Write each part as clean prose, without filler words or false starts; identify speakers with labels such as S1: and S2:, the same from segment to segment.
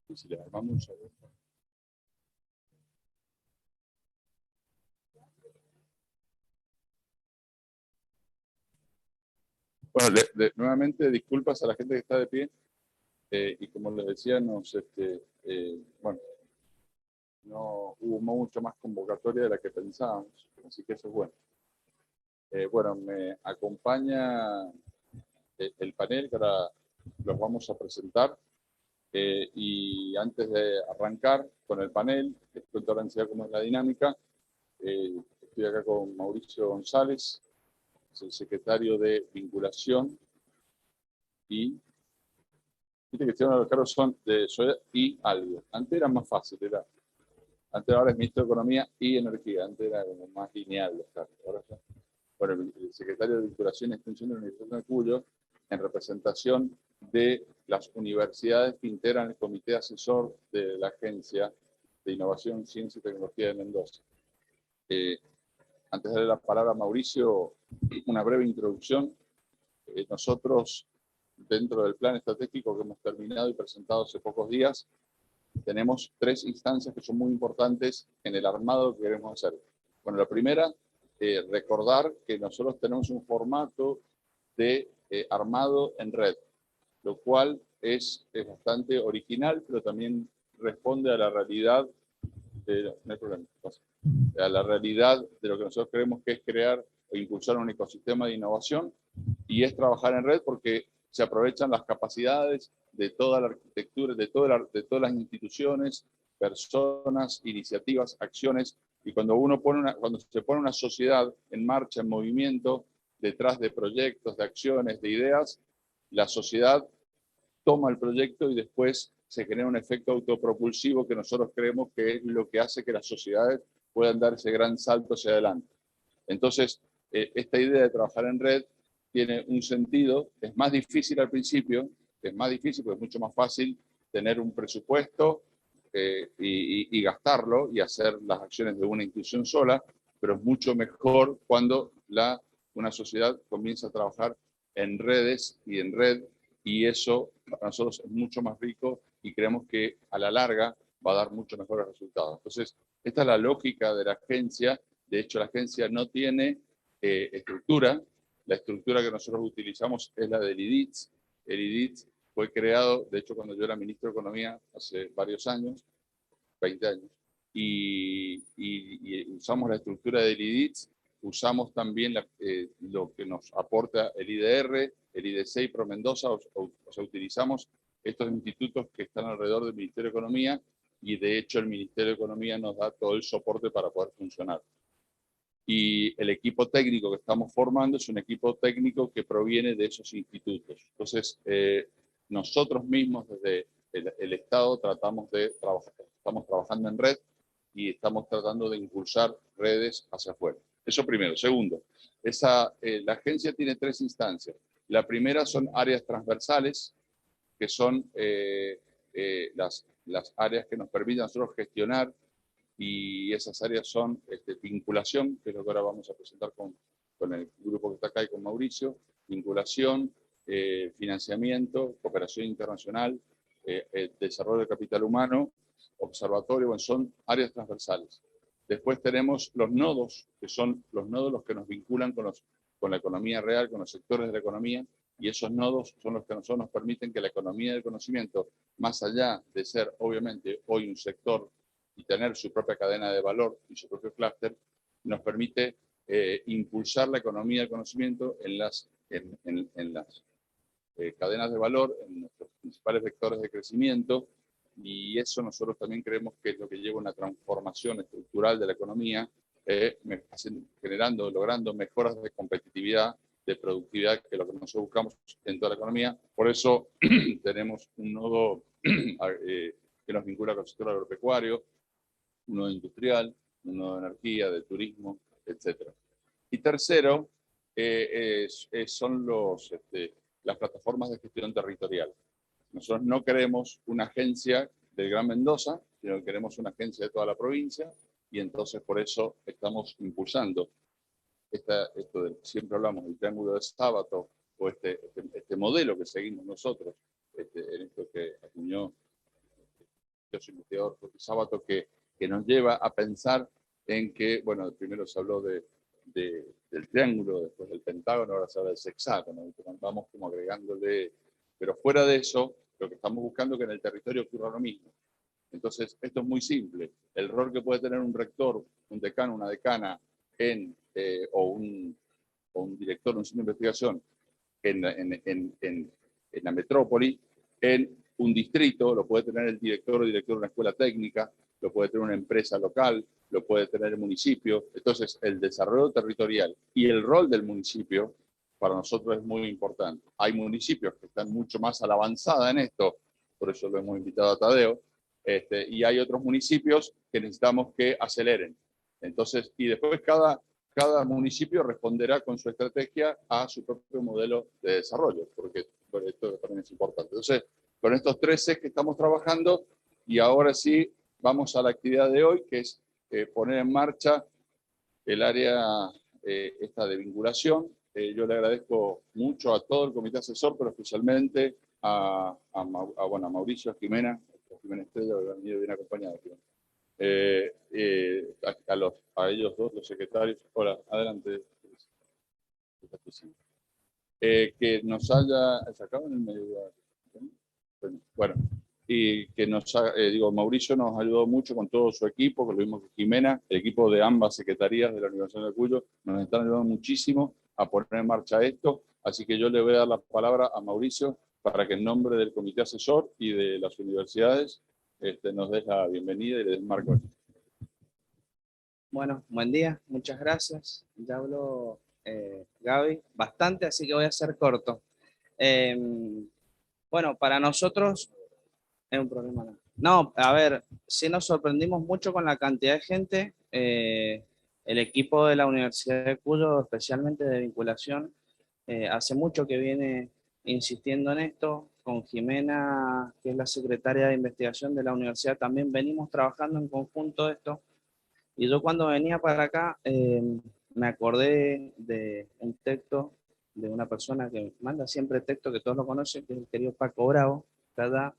S1: Y si le armamos un... Bueno, nuevamente disculpas a la gente que está de pie, y como les decía, bueno, no hubo mucho más convocatoria de la que pensábamos, así que eso es bueno. Bueno, me acompaña el panel que ahora los vamos a presentar, y antes de arrancar con el panel, les cuento la ansiedad cómo es la dinámica. Estoy acá con Mauricio González, es el secretario de Vinculación, y viste que los cargos son de Soledad y algo. Antes era más fácil, antes ahora es Ministro de Economía y Energía, antes era como más lineal los cargos. Ahora ya, bueno, el secretario de Vinculación y Extensión de la Universidad de Cuyo, en representación de las universidades que integran el comité asesor de la Agencia de Innovación, Ciencia y Tecnología de Mendoza. Antes de darle la palabra a Mauricio, una breve introducción. Nosotros, dentro del plan estratégico que hemos terminado y presentado hace pocos días, tenemos 3 instancias que son muy importantes en el armado que queremos hacer. Bueno, la primera, recordar que nosotros tenemos un formato de armado en red, lo cual es bastante original, pero también responde a la realidad no hay problema, a la realidad de lo que nosotros creemos que es crear o impulsar un ecosistema de innovación, y es trabajar en red porque se aprovechan las capacidades de toda la arquitectura, de todas las instituciones, personas, iniciativas, acciones, y cuando se pone una sociedad en marcha, en movimiento, detrás de proyectos, de acciones, de ideas, la sociedad toma el proyecto y después se genera un efecto autopropulsivo que nosotros creemos que es lo que hace que las sociedades puedan dar ese gran salto hacia adelante. Entonces, esta idea de trabajar en red tiene un sentido, es más difícil al principio, es más difícil porque es mucho más fácil tener un presupuesto y gastarlo y hacer las acciones de una institución sola, pero es mucho mejor cuando una sociedad comienza a trabajar en redes y en red, y eso para nosotros es mucho más rico y creemos que a la larga va a dar mucho mejores resultados. Entonces, esta es la lógica de la agencia. De hecho, la agencia no tiene estructura. La estructura que nosotros utilizamos es la del IDITS. El IDITS fue creado, de hecho, cuando yo era ministro de Economía hace varios años, 20 años, y usamos la estructura del IDITS, usamos también lo que nos aporta el IDR, el IDC y Pro Mendoza, o sea, utilizamos estos institutos que están alrededor del Ministerio de Economía, y de hecho el Ministerio de Economía nos da todo el soporte para poder funcionar. Y el equipo técnico que estamos formando es un equipo técnico que proviene de esos institutos. Entonces, nosotros mismos desde el Estado estamos trabajando en red y estamos tratando de impulsar redes hacia afuera. Eso primero. Segundo, la agencia tiene 3 instancias. La primera son áreas transversales, que son las áreas que nos permiten a nosotros gestionar, y esas áreas son vinculación, que es lo que ahora vamos a presentar con el grupo que está acá y con Mauricio, vinculación, financiamiento, cooperación internacional, desarrollo de capital humano, observatorio, bueno, son áreas transversales. Después tenemos los nodos, que son los nodos los que nos vinculan con la economía real, con los sectores de la economía, y esos nodos son los que a nosotros nos permiten que la economía del conocimiento, más allá de ser obviamente hoy un sector y tener su propia cadena de valor y su propio clúster, nos permite impulsar la economía del conocimiento en las cadenas de valor, en nuestros principales vectores de crecimiento, y eso nosotros también creemos que es lo que lleva a una transformación estructural de la economía, logrando mejoras de competitividad, de productividad, que es lo que nosotros buscamos en toda la economía. Por eso tenemos un nodo que nos vincula con el sector agropecuario, uno industrial, uno de energía, de turismo, etc. Y tercero, son las plataformas de gestión territorial. Nosotros no queremos una agencia del Gran Mendoza, sino que queremos una agencia de toda la provincia, y entonces por eso estamos impulsando siempre hablamos del triángulo de Sábato, o este modelo que seguimos nosotros, en esto que acuñó su investigador Jorge Sábato, que nos lleva a pensar en que, bueno, primero se habló del triángulo, después del pentágono, ahora se habla del sexágono, y vamos como agregándole, pero fuera de eso, lo que estamos buscando es que en el territorio ocurra lo mismo. Entonces, esto es muy simple. El rol que puede tener un rector, un decano, una decana, o un director, un centro de investigación en la metrópoli, en un distrito, lo puede tener el director o director de una escuela técnica, lo puede tener una empresa local, lo puede tener el municipio. Entonces, el desarrollo territorial y el rol del municipio para nosotros es muy importante. Hay municipios que están mucho más a la avanzada en esto, por eso lo hemos invitado a Tadeo, y hay otros municipios que necesitamos que aceleren. Entonces, y después cada municipio responderá con su estrategia a su propio modelo de desarrollo, porque bueno, esto también es importante. Entonces, con estos 13 que estamos trabajando, y ahora sí vamos a la actividad de hoy, que es poner en marcha el área esta de vinculación. Yo le agradezco mucho a todo el comité asesor, pero especialmente a Mauricio, a Jimena Estrella, que han venido bien acompañados. A ellos dos, los secretarios. Hola, adelante. Que nos haya sacado en el medio. Bueno, y que Mauricio nos ayudó mucho con todo su equipo, que lo vimos con Jimena, el equipo de ambas secretarías de la Universidad de Cuyo, nos están ayudando muchísimo a poner en marcha esto, así que yo le voy a dar la palabra a Mauricio para que en nombre del comité asesor y de las universidades nos des la bienvenida y le des marco.
S2: Bueno, buen día, muchas gracias. Ya habló Gaby bastante, así que voy a ser corto. Bueno, para nosotros es un problema. No, a ver, sí nos sorprendimos mucho con la cantidad de gente. El equipo de la Universidad de Cuyo, especialmente de vinculación, hace mucho que viene insistiendo en esto. Con Jimena, que es la secretaria de investigación de la universidad, también venimos trabajando en conjunto esto. Y yo cuando venía para acá me acordé de un texto de una persona que manda siempre texto, que todos lo conocen, que es el querido Paco Bravo, ¿verdad?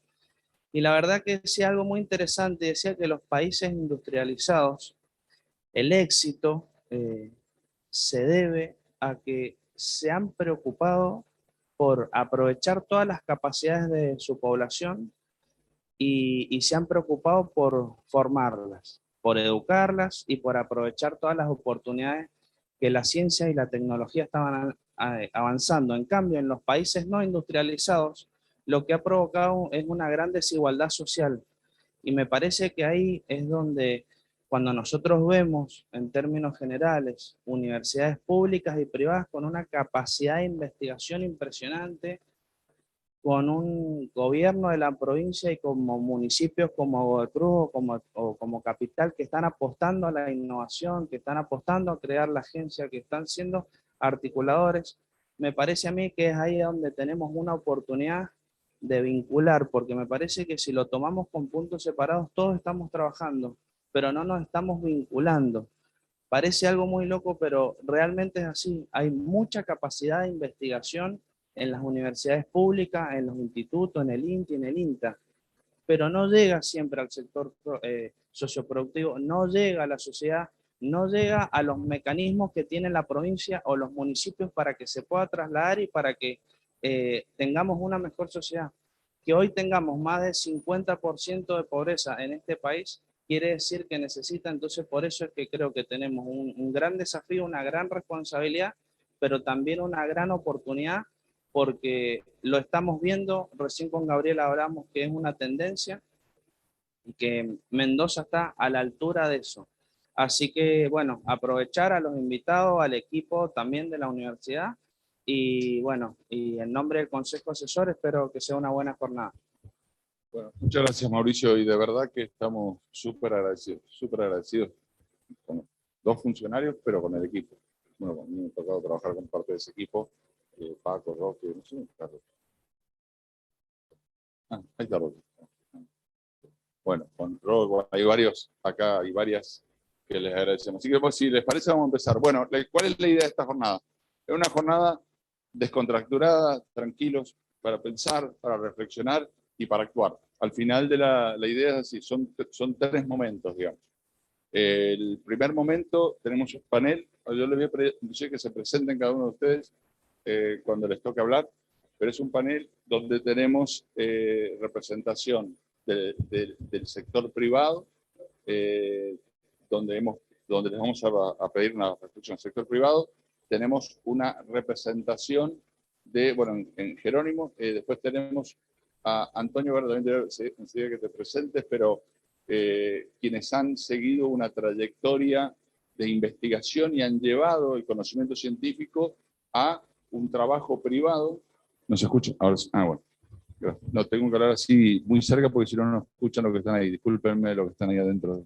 S2: Y la verdad que decía algo muy interesante, decía que los países industrializados, el éxito se debe a que se han preocupado por aprovechar todas las capacidades de su población y se han preocupado por formarlas, por educarlas y por aprovechar todas las oportunidades que la ciencia y la tecnología estaban avanzando. En cambio, en los países no industrializados, lo que ha provocado es una gran desigualdad social. Y me parece que ahí es donde, cuando nosotros vemos, en términos generales, universidades públicas y privadas con una capacidad de investigación impresionante, con un gobierno de la provincia y como municipios como Godoy Cruz o como capital que están apostando a la innovación, que están apostando a crear la agencia, que están siendo articuladores, me parece a mí que es ahí donde tenemos una oportunidad de vincular, porque me parece que si lo tomamos con puntos separados, todos estamos trabajando, pero no nos estamos vinculando. Parece algo muy loco, pero realmente es así. Hay mucha capacidad de investigación en las universidades públicas, en los institutos, en el INTI, en el INTA, pero no llega siempre al sector socioproductivo, no llega a la sociedad, no llega a los mecanismos que tiene la provincia o los municipios para que se pueda trasladar y para que tengamos una mejor sociedad. Que hoy tengamos más del 50% de pobreza en este país quiere decir que necesita, entonces por eso es que creo que tenemos un gran desafío, una gran responsabilidad, pero también una gran oportunidad, porque lo estamos viendo, recién con Gabriel hablamos que es una tendencia y que Mendoza está a la altura de eso. Así que, bueno, aprovechar a los invitados, al equipo también de la universidad y, bueno, y en nombre del Consejo Asesor espero que sea una buena jornada.
S1: Bueno, muchas gracias, Mauricio, y de verdad que estamos súper agradecidos con los dos funcionarios, pero con el equipo. Bueno, a mí me ha tocado trabajar con parte de ese equipo, Paco, Roque, no sé, Carlos. Ahí está Roque. Bueno, con Roque, hay varios acá, hay varias que les agradecemos. Así que, pues, si les parece, vamos a empezar. Bueno, ¿cuál es la idea de esta jornada? Es una jornada descontracturada, tranquilos, para pensar, para reflexionar y para actuar. al final de la idea es así, son tres momentos, digamos. El primer momento tenemos un panel, yo les voy a pedir que se presenten cada uno de ustedes cuando les toque hablar, pero es un panel donde tenemos representación del sector privado, donde les vamos a pedir una reflexión al sector privado. Tenemos una representación bueno, en Jerónimo, después tenemos a Antonio Verde, también enseguida que te presentes, pero quienes han seguido una trayectoria de investigación y han llevado el conocimiento científico a un trabajo privado. ¿No se escucha? Ahora, bueno. No tengo que hablar así muy cerca porque si no, no escuchan lo que están ahí. Discúlpenme lo que están ahí adentro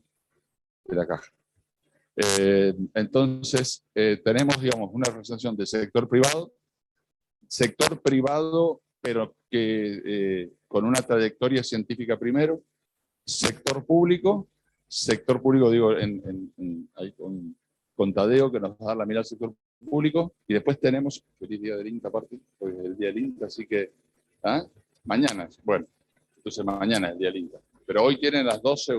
S1: de la caja. Entonces, tenemos, digamos, una representación del sector privado, pero que con una trayectoria científica primero, sector público digo, ahí con Tadeo, que nos va a dar la mirada al sector público, y después tenemos, feliz día del INTA aparte, hoy es el día del INTA, así que, ¿ah? Mañana, bueno, entonces mañana es el día del INTA, pero hoy tienen a las 12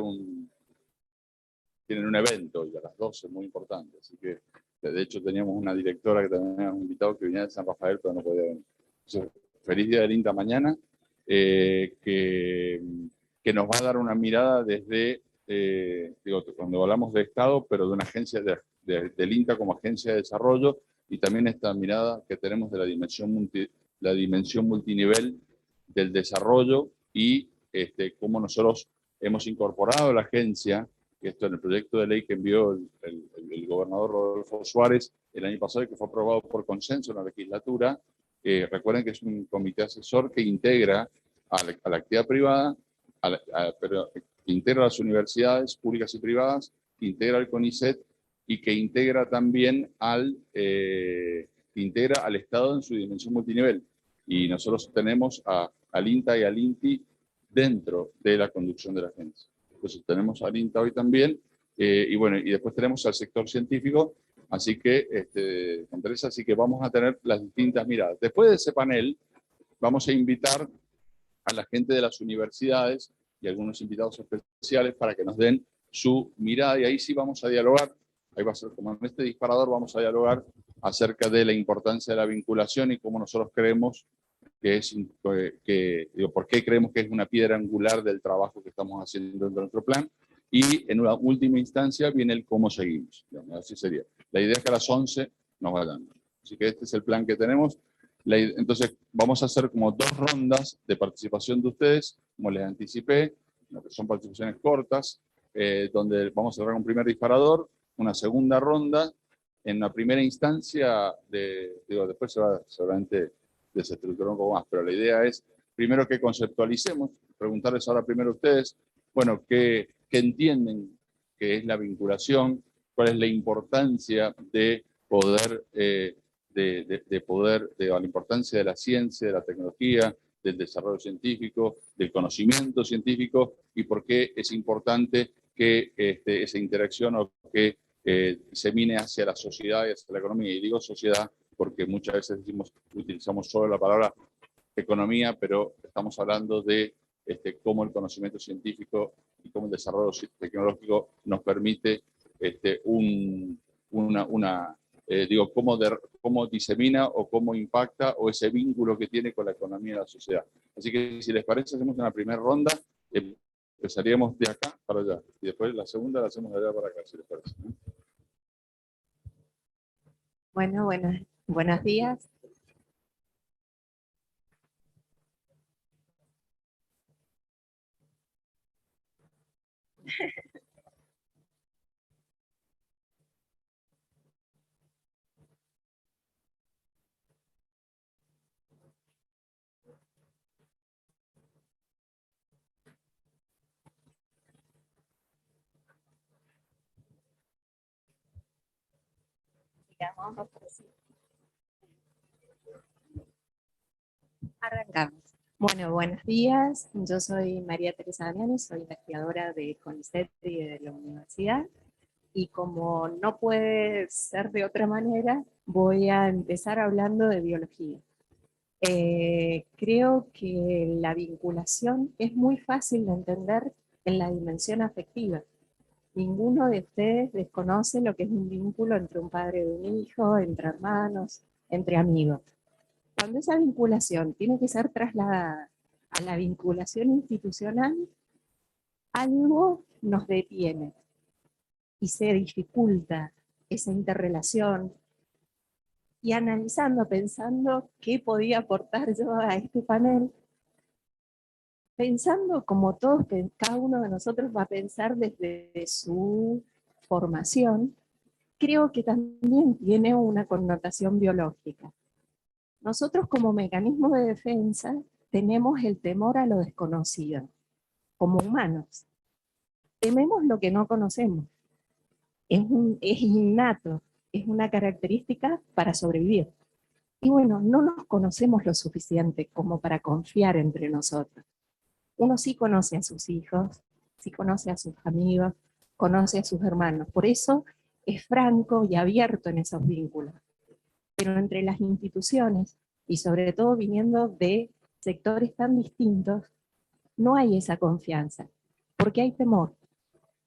S1: tienen un evento, y a las 12 muy importante, así que, de hecho teníamos una directora que también habíamos invitado que venía de San Rafael, pero no podía venir. Entonces, feliz día del INTA mañana, que nos va a dar una mirada desde, digo, cuando hablamos de Estado, pero de una agencia del INTA como agencia de desarrollo, y también esta mirada que tenemos de la dimensión multinivel del desarrollo y cómo nosotros hemos incorporado la agencia, esto en el proyecto de ley que envió el gobernador Rodolfo Suárez el año pasado y que fue aprobado por consenso en la legislatura. Recuerden que es un comité asesor que integra a la actividad privada, pero integra a las universidades públicas y privadas, que integra al CONICET y que integra también integra al Estado en su dimensión multinivel. Y nosotros tenemos al INTA y al INTI dentro de la conducción de la agencia. Entonces tenemos al INTA hoy también, y bueno, y después tenemos al sector científico, así que, Andrés, así que vamos a tener las distintas miradas. Después de ese panel, vamos a invitar a la gente de las universidades y algunos invitados especiales para que nos den su mirada, y ahí sí vamos a dialogar, ahí va a ser como en este disparador, vamos a dialogar acerca de la importancia de la vinculación y cómo nosotros creemos por qué creemos que es una piedra angular del trabajo que estamos haciendo dentro de nuestro plan, y en una última instancia viene el cómo seguimos. Digamos, así sería. La idea es que a las 11 nos vayan. Así que este es el plan que tenemos. Entonces vamos a hacer como 2 rondas de participación de ustedes, como les anticipé, que son participaciones cortas, donde vamos a cerrar un primer disparador, una segunda ronda, en la primera instancia, después seguramente desestructurar un poco más, pero la idea es, primero que conceptualicemos, preguntarles ahora primero a ustedes, bueno, ¿qué entienden que es la vinculación? ¿Cuál es la importancia de poder, la importancia de la ciencia, de la tecnología, del desarrollo científico, del conocimiento científico, y por qué es importante que esa interacción o que disemine hacia la sociedad y hacia la economía? Y digo sociedad porque muchas veces utilizamos solo la palabra economía, pero estamos hablando de cómo el conocimiento científico y cómo el desarrollo tecnológico nos permite cómo disemina o cómo impacta, o ese vínculo que tiene con la economía y la sociedad. Así que si les parece, hacemos una primera ronda, empezaríamos de acá para allá, y después la segunda la hacemos de allá para acá, si les parece.
S3: Bueno, buenos días. Arrancamos. Bueno, buenos días. Yo soy María Teresa Damiani, soy investigadora de CONICET y de la universidad. Y como no puede ser de otra manera, voy a empezar hablando de biología. Creo que la vinculación es muy fácil de entender en la dimensión afectiva. Ninguno de ustedes desconoce lo que es un vínculo entre un padre y un hijo, entre hermanos, entre amigos. Cuando esa vinculación tiene que ser trasladada a la vinculación institucional, algo nos detiene y se dificulta esa interrelación. Y analizando, pensando qué podía aportar yo a este panel, pensando como todos, que cada uno de nosotros va a pensar desde su formación, creo que también tiene una connotación biológica. Nosotros como mecanismo de defensa tenemos el temor a lo desconocido, como humanos. Tememos lo que no conocemos. Es innato, es una característica para sobrevivir. Y bueno, no nos conocemos lo suficiente como para confiar entre nosotros. Uno sí conoce a sus hijos, sí conoce a sus amigos, conoce a sus hermanos. Por eso es franco y abierto en esos vínculos. Pero entre las instituciones, y sobre todo viniendo de sectores tan distintos, no hay esa confianza, porque hay temor,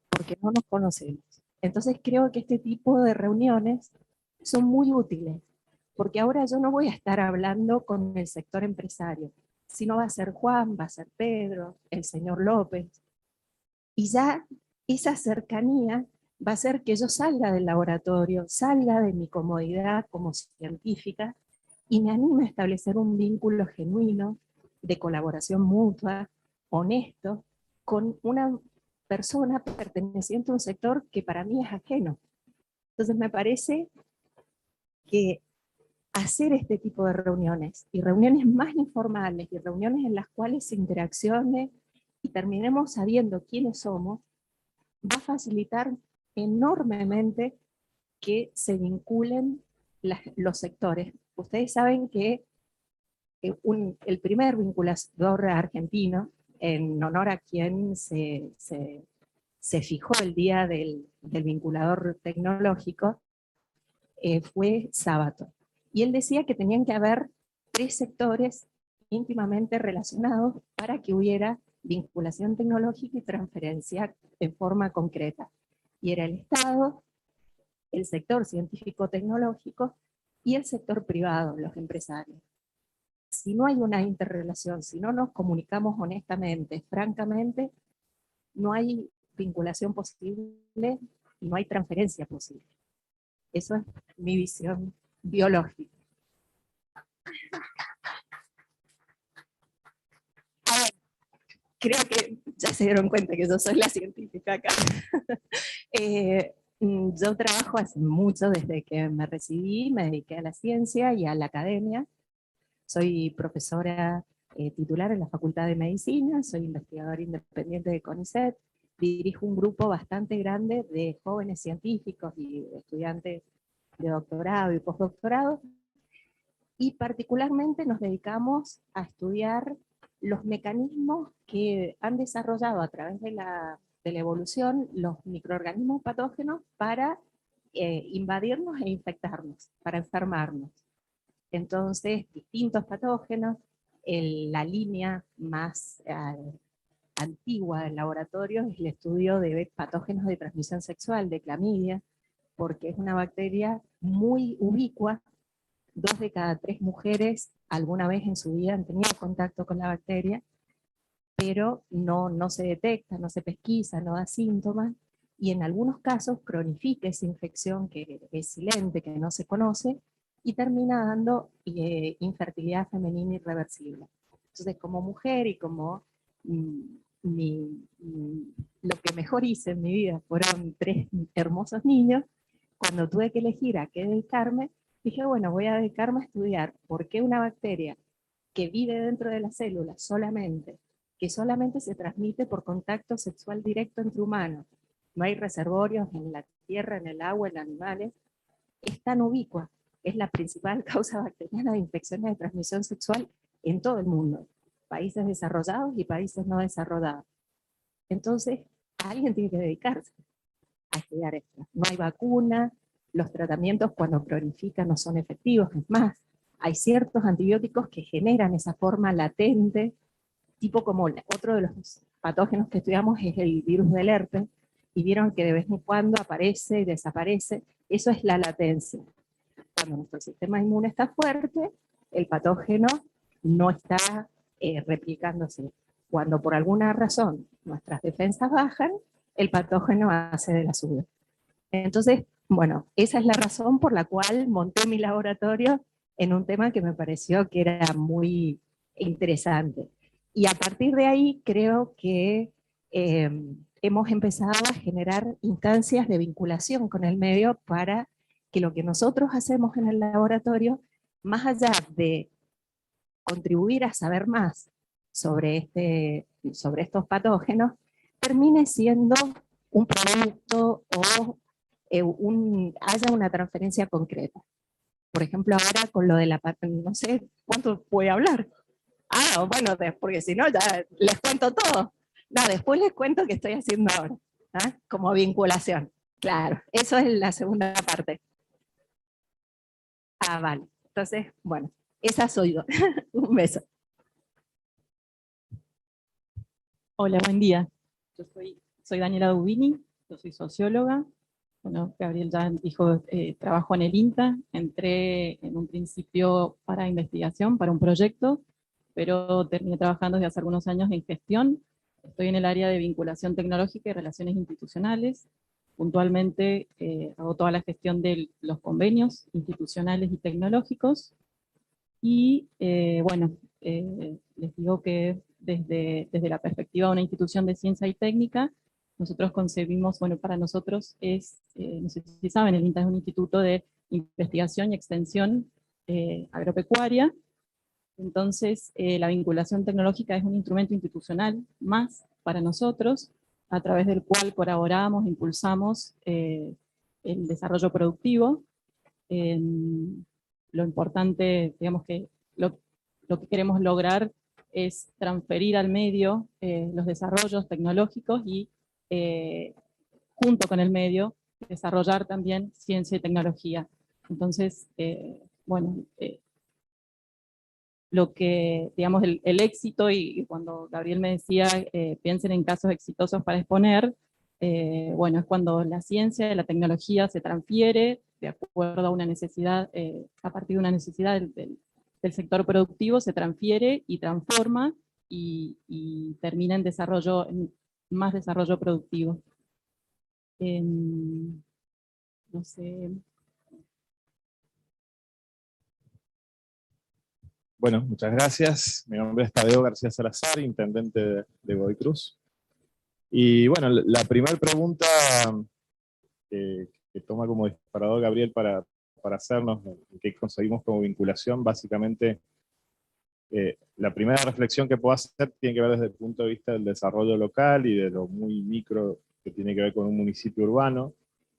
S3: porque no nos conocemos. Entonces creo que este tipo de reuniones son muy útiles, porque ahora yo no voy a estar hablando con el sector empresario, sino va a ser Juan, va a ser Pedro, el señor López, y ya esa cercanía va a hacer que yo salga del laboratorio, salga de mi comodidad como científica, y me anime a establecer un vínculo genuino, de colaboración mutua, honesto, con una persona perteneciente a un sector que para mí es ajeno. Entonces me parece que hacer este tipo de reuniones, y reuniones más informales, y reuniones en las cuales se interaccione y terminemos sabiendo quiénes somos, va a facilitar enormemente que se vinculen los sectores. Ustedes saben que el primer vinculador argentino, en honor a quien se fijó el día del vinculador tecnológico, fue Sábato. Y él decía que tenían que haber 3 sectores íntimamente relacionados para que hubiera vinculación tecnológica y transferencia en forma concreta. Y era el Estado, el sector científico-tecnológico y el sector privado, los empresarios. Si no hay una interrelación, si no nos comunicamos honestamente, francamente, no hay vinculación posible y no hay transferencia posible. Eso es mi visión biológica. Ahora, creo que ya se dieron cuenta que yo soy la científica acá. Yo trabajo hace mucho, desde que me recibí, me dediqué a la ciencia y a la academia. Soy profesora titular en la Facultad de Medicina, soy investigadora independiente de CONICET, dirijo un grupo bastante grande de jóvenes científicos y estudiantes de doctorado y postdoctorado, y particularmente nos dedicamos a estudiar los mecanismos que han desarrollado a través de la evolución los microorganismos patógenos para invadirnos e infectarnos, para enfermarnos. Entonces, distintos patógenos, la línea más antigua del laboratorio es el estudio de patógenos de transmisión sexual, de clamidia, porque es una bacteria muy ubicua. 2 de cada 3 mujeres alguna vez en su vida han tenido contacto con la bacteria, pero no se detecta, no se pesquisa, no da síntomas, y en algunos casos cronifica esa infección que es silente, que no se conoce, y termina dando infertilidad femenina irreversible. Entonces, como mujer y como lo que mejor hice en mi vida fueron 3 hermosos niños, cuando tuve que elegir a qué dedicarme, dije, bueno, voy a dedicarme a estudiar por qué una bacteria que vive dentro de las células solamente, que solamente se transmite por contacto sexual directo entre humanos, no hay reservorios en la tierra, en el agua, en animales, es tan ubicua, es la principal causa bacteriana de infecciones de transmisión sexual en todo el mundo, países desarrollados y países no desarrollados. Entonces, alguien tiene que dedicarse a estudiar esto. No hay vacuna, los tratamientos cuando prolifican no son efectivos, es más, hay ciertos antibióticos que generan esa forma latente, tipo como otro de los patógenos que estudiamos es el virus del herpes, y vieron que de vez en cuando aparece y desaparece. Eso es la latencia. Cuando nuestro sistema inmune está fuerte, el patógeno no está replicándose. Cuando por alguna razón nuestras defensas bajan, el patógeno hace de la suya. Entonces, bueno, esa es la razón por la cual monté mi laboratorio en un tema que me pareció que era muy interesante. Y a partir de ahí creo que hemos empezado a generar instancias de vinculación con el medio para que lo que nosotros hacemos en el laboratorio, más allá de contribuir a saber más sobre estos patógenos, termine siendo un producto o haya una transferencia concreta. Por ejemplo, ahora con lo de la patente, no sé cuánto voy a hablar. Ah, bueno, porque si no ya les cuento todo. No, después les cuento qué estoy haciendo ahora, ¿ah? Como vinculación. Claro, eso es la segunda parte. Ah, vale. Entonces, bueno, esa soy yo. Un beso.
S4: Hola, buen día. Yo soy Daniela Dubini, yo soy socióloga. Bueno, Gabriel ya dijo, trabajo en el INTA, entré en un principio para investigación, para un proyecto, pero terminé trabajando desde hace algunos años en gestión. Estoy en el área de vinculación tecnológica y relaciones institucionales. Puntualmente hago toda la gestión de los convenios institucionales y tecnológicos. Y bueno, les digo que desde la perspectiva de una institución de ciencia y técnica, nosotros concebimos, bueno, para nosotros es, no sé si saben, el INTA es un instituto de investigación y extensión agropecuaria. Entonces, la vinculación tecnológica es un instrumento institucional más para nosotros, a través del cual colaboramos, impulsamos el desarrollo productivo. Lo importante, digamos que lo que queremos lograr es transferir al medio los desarrollos tecnológicos y junto con el medio desarrollar también ciencia y tecnología. Entonces, bueno, lo que, digamos, el éxito, y cuando Gabriel me decía, piensen en casos exitosos para exponer, bueno, es cuando la ciencia y la tecnología se transfiere de acuerdo a una necesidad, a partir de una necesidad del sector productivo, se transfiere y transforma y termina en desarrollo, en más desarrollo productivo. No sé.
S5: Bueno, muchas gracias. Mi nombre es Tadeo García Salazar, intendente de Godoy Cruz. Y bueno, la primera pregunta que toma como disparador Gabriel para hacernos, qué conseguimos como vinculación, básicamente, la primera reflexión que puedo hacer tiene que ver desde el punto de vista del desarrollo local y de lo muy micro que tiene que ver con un municipio urbano,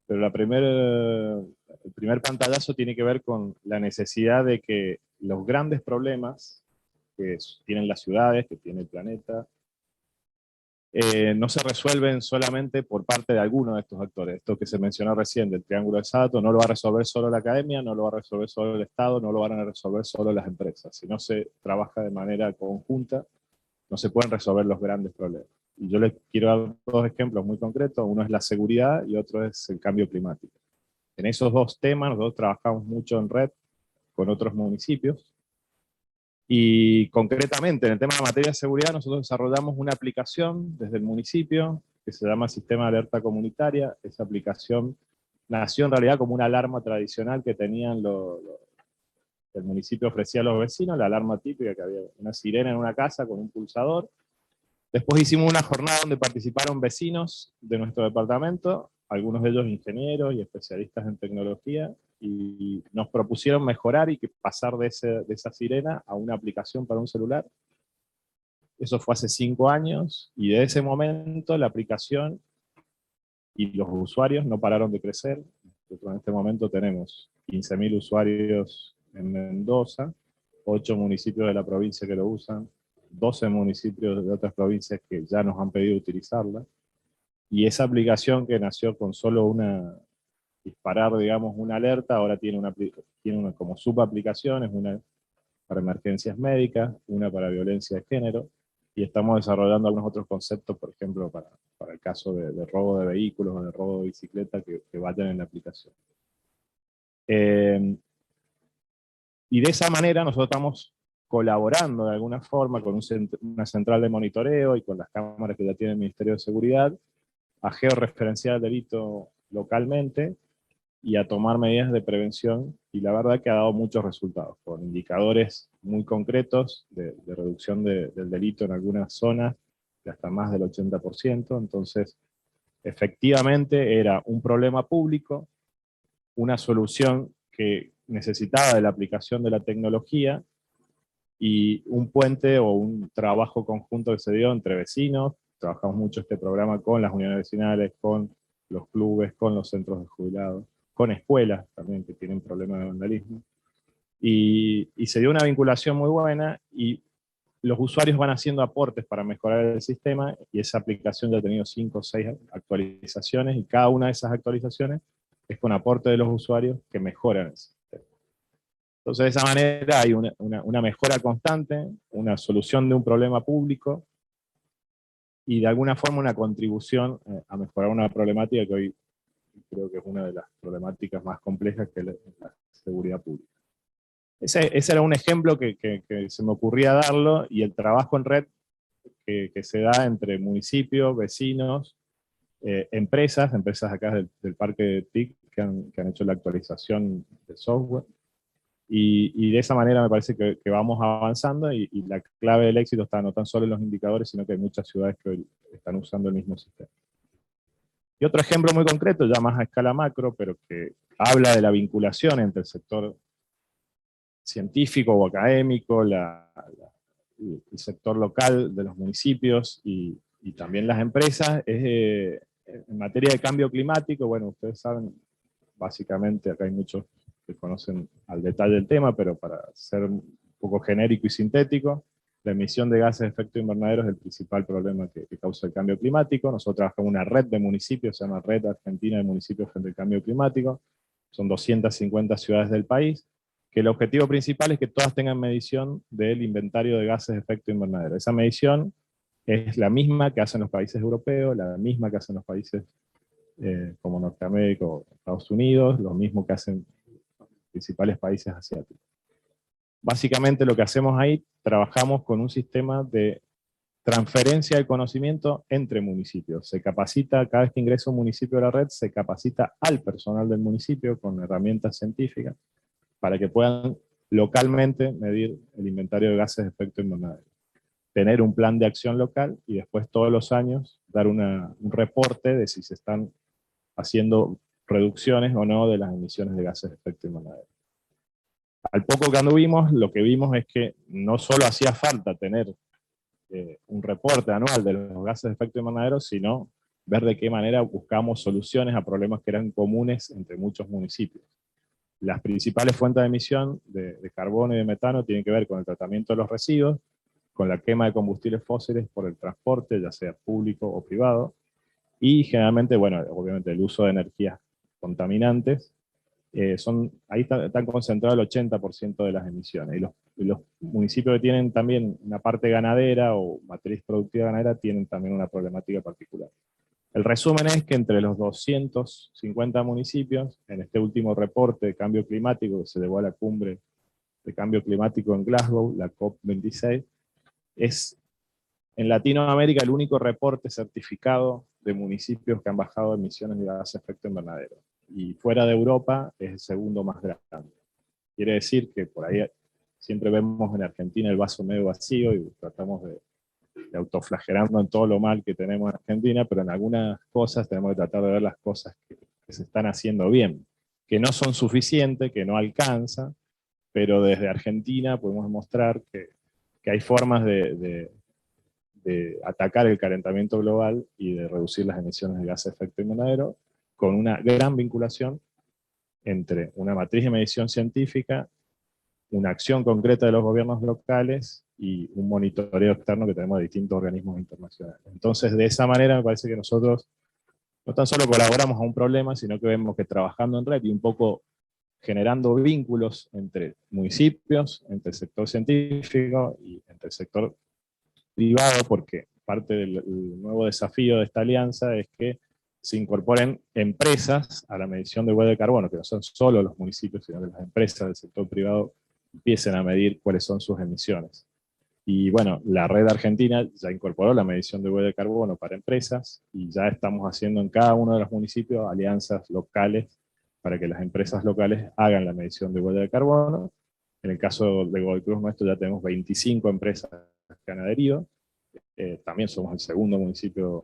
S5: pero el primer pantallazo tiene que ver con la necesidad de que los grandes problemas que tienen las ciudades, que tiene el planeta, no se resuelven solamente por parte de alguno de estos actores. Esto que se mencionó recién del triángulo de Sato no lo va a resolver solo la academia, no lo va a resolver solo el Estado, no lo van a resolver solo las empresas. Si no se trabaja de manera conjunta, no se pueden resolver los grandes problemas. Y yo les quiero dar dos ejemplos muy concretos. Uno es la seguridad y otro es el cambio climático. En esos dos temas nosotros trabajamos mucho en red con otros municipios. Y concretamente, en el tema de materia de seguridad, nosotros desarrollamos una aplicación desde el municipio que se llama Sistema de Alerta Comunitaria. Esa aplicación nació en realidad como una alarma tradicional que tenían el municipio ofrecía a los vecinos, la alarma típica, que había una sirena en una casa con un pulsador. Después hicimos una jornada donde participaron vecinos de nuestro departamento, algunos de ellos ingenieros y especialistas en tecnología, y nos propusieron mejorar y que pasar de esa sirena a una aplicación para un celular. Eso fue hace 5 años, y de ese momento la aplicación y los usuarios no pararon de crecer. Nosotros en este momento tenemos 15.000 usuarios en Mendoza, 8 municipios de la provincia que lo usan, 12 municipios de otras provincias que ya nos han pedido utilizarla, y esa aplicación que nació con solo disparar, digamos, una alerta, ahora tiene una como subaplicación, es una para emergencias médicas, una para violencia de género, y estamos desarrollando algunos otros conceptos, por ejemplo, para el caso de robo de vehículos o de robo de bicicleta que vayan en la aplicación. Y de esa manera nosotros estamos colaborando de alguna forma con una central de monitoreo y con las cámaras que ya tiene el Ministerio de Seguridad, a georreferenciar el delito localmente y a tomar medidas de prevención, y la verdad que ha dado muchos resultados, con indicadores muy concretos de reducción del delito en algunas zonas, de hasta más del 80%, entonces efectivamente era un problema público, una solución que necesitaba de la aplicación de la tecnología, y un puente o un trabajo conjunto que se dio entre vecinos. Trabajamos mucho este programa con las uniones vecinales, con los clubes, con los centros de jubilados, con escuelas también que tienen problemas de vandalismo. Y se dio una vinculación muy buena, y los usuarios van haciendo aportes para mejorar el sistema, y esa aplicación ya ha tenido 5 o 6 actualizaciones, y cada una de esas actualizaciones es con aporte de los usuarios que mejoran el sistema. Entonces, de esa manera hay una mejora constante, una solución de un problema público, y de alguna forma una contribución a mejorar una problemática que hoy creo que es una de las problemáticas más complejas, que es la seguridad pública. Ese era un ejemplo que se me ocurría darlo, y el trabajo en red que se da entre municipios, vecinos, empresas acá del parque de TIC que han hecho la actualización del software. Y de esa manera me parece que vamos avanzando, y la clave del éxito está no tan solo en los indicadores, sino que hay muchas ciudades que hoy están usando el mismo sistema. Y otro ejemplo muy concreto, ya más a escala macro, pero que habla de la vinculación entre el sector científico o académico, el sector local de los municipios y también las empresas, es en materia de cambio climático. Bueno, ustedes saben, básicamente acá hay muchos que conocen al detalle el tema, pero para ser un poco genérico y sintético, la emisión de gases de efecto invernadero es el principal problema que causa el cambio climático. Nosotros trabajamos en una red de municipios, se llama Red Argentina de Municipios frente al Cambio Climático. Son 250 ciudades del país, que el objetivo principal es que todas tengan medición del inventario de gases de efecto invernadero. Esa medición es la misma que hacen los países europeos, la misma que hacen los países como Norteamérica o Estados Unidos, lo mismo que hacen los principales países asiáticos. Básicamente lo que hacemos ahí, trabajamos con un sistema de transferencia de conocimiento entre municipios. Se capacita, cada vez que ingresa un municipio a la red, se capacita al personal del municipio con herramientas científicas para que puedan localmente medir el inventario de gases de efecto invernadero. Tener un plan de acción local, y después todos los años dar un reporte de si se están haciendo reducciones o no de las emisiones de gases de efecto invernadero. Al poco que anduvimos, lo que vimos es que no solo hacía falta tener un reporte anual de los gases de efecto invernadero, sino ver de qué manera buscamos soluciones a problemas que eran comunes entre muchos municipios. Las principales fuentes de emisión de carbono y de metano tienen que ver con el tratamiento de los residuos, con la quema de combustibles fósiles por el transporte, ya sea público o privado, y generalmente, bueno, obviamente el uso de energías contaminantes. Ahí están concentrados el 80% de las emisiones, y los municipios que tienen también una parte ganadera o matriz productiva ganadera tienen también una problemática particular. El resumen es que entre los 250 municipios, en este último reporte de cambio climático que se llevó a la cumbre de cambio climático en Glasgow, la COP26, es en Latinoamérica el único reporte certificado de municipios que han bajado emisiones de gases de efecto invernadero. Y fuera de Europa es el segundo más grande. Quiere decir que por ahí siempre vemos en Argentina el vaso medio vacío, y tratamos de autoflagelarnos en todo lo mal que tenemos en Argentina, pero en algunas cosas tenemos que tratar de ver las cosas que se están haciendo bien, que no son suficientes, que no alcanza, pero desde Argentina podemos demostrar que hay formas de atacar el calentamiento global y de reducir las emisiones de gases de efecto invernadero, con una gran vinculación entre una matriz de medición científica, una acción concreta de los gobiernos locales y un monitoreo externo que tenemos de distintos organismos internacionales. Entonces, de esa manera me parece que nosotros no tan solo colaboramos a un problema, sino que vemos que trabajando en red y un poco generando vínculos entre municipios, entre el sector científico y entre el sector privado, porque parte del nuevo desafío de esta alianza es que se incorporen empresas a la medición de huella de carbono, que no son solo los municipios, sino que las empresas del sector privado empiecen a medir cuáles son sus emisiones. Y bueno, la red argentina ya incorporó la medición de huella de carbono para empresas, y ya estamos haciendo en cada uno de los municipios alianzas locales para que las empresas locales hagan la medición de huella de carbono. En el caso de Godoy Cruz nuestro ya tenemos 25 empresas que han adherido. También somos el segundo municipio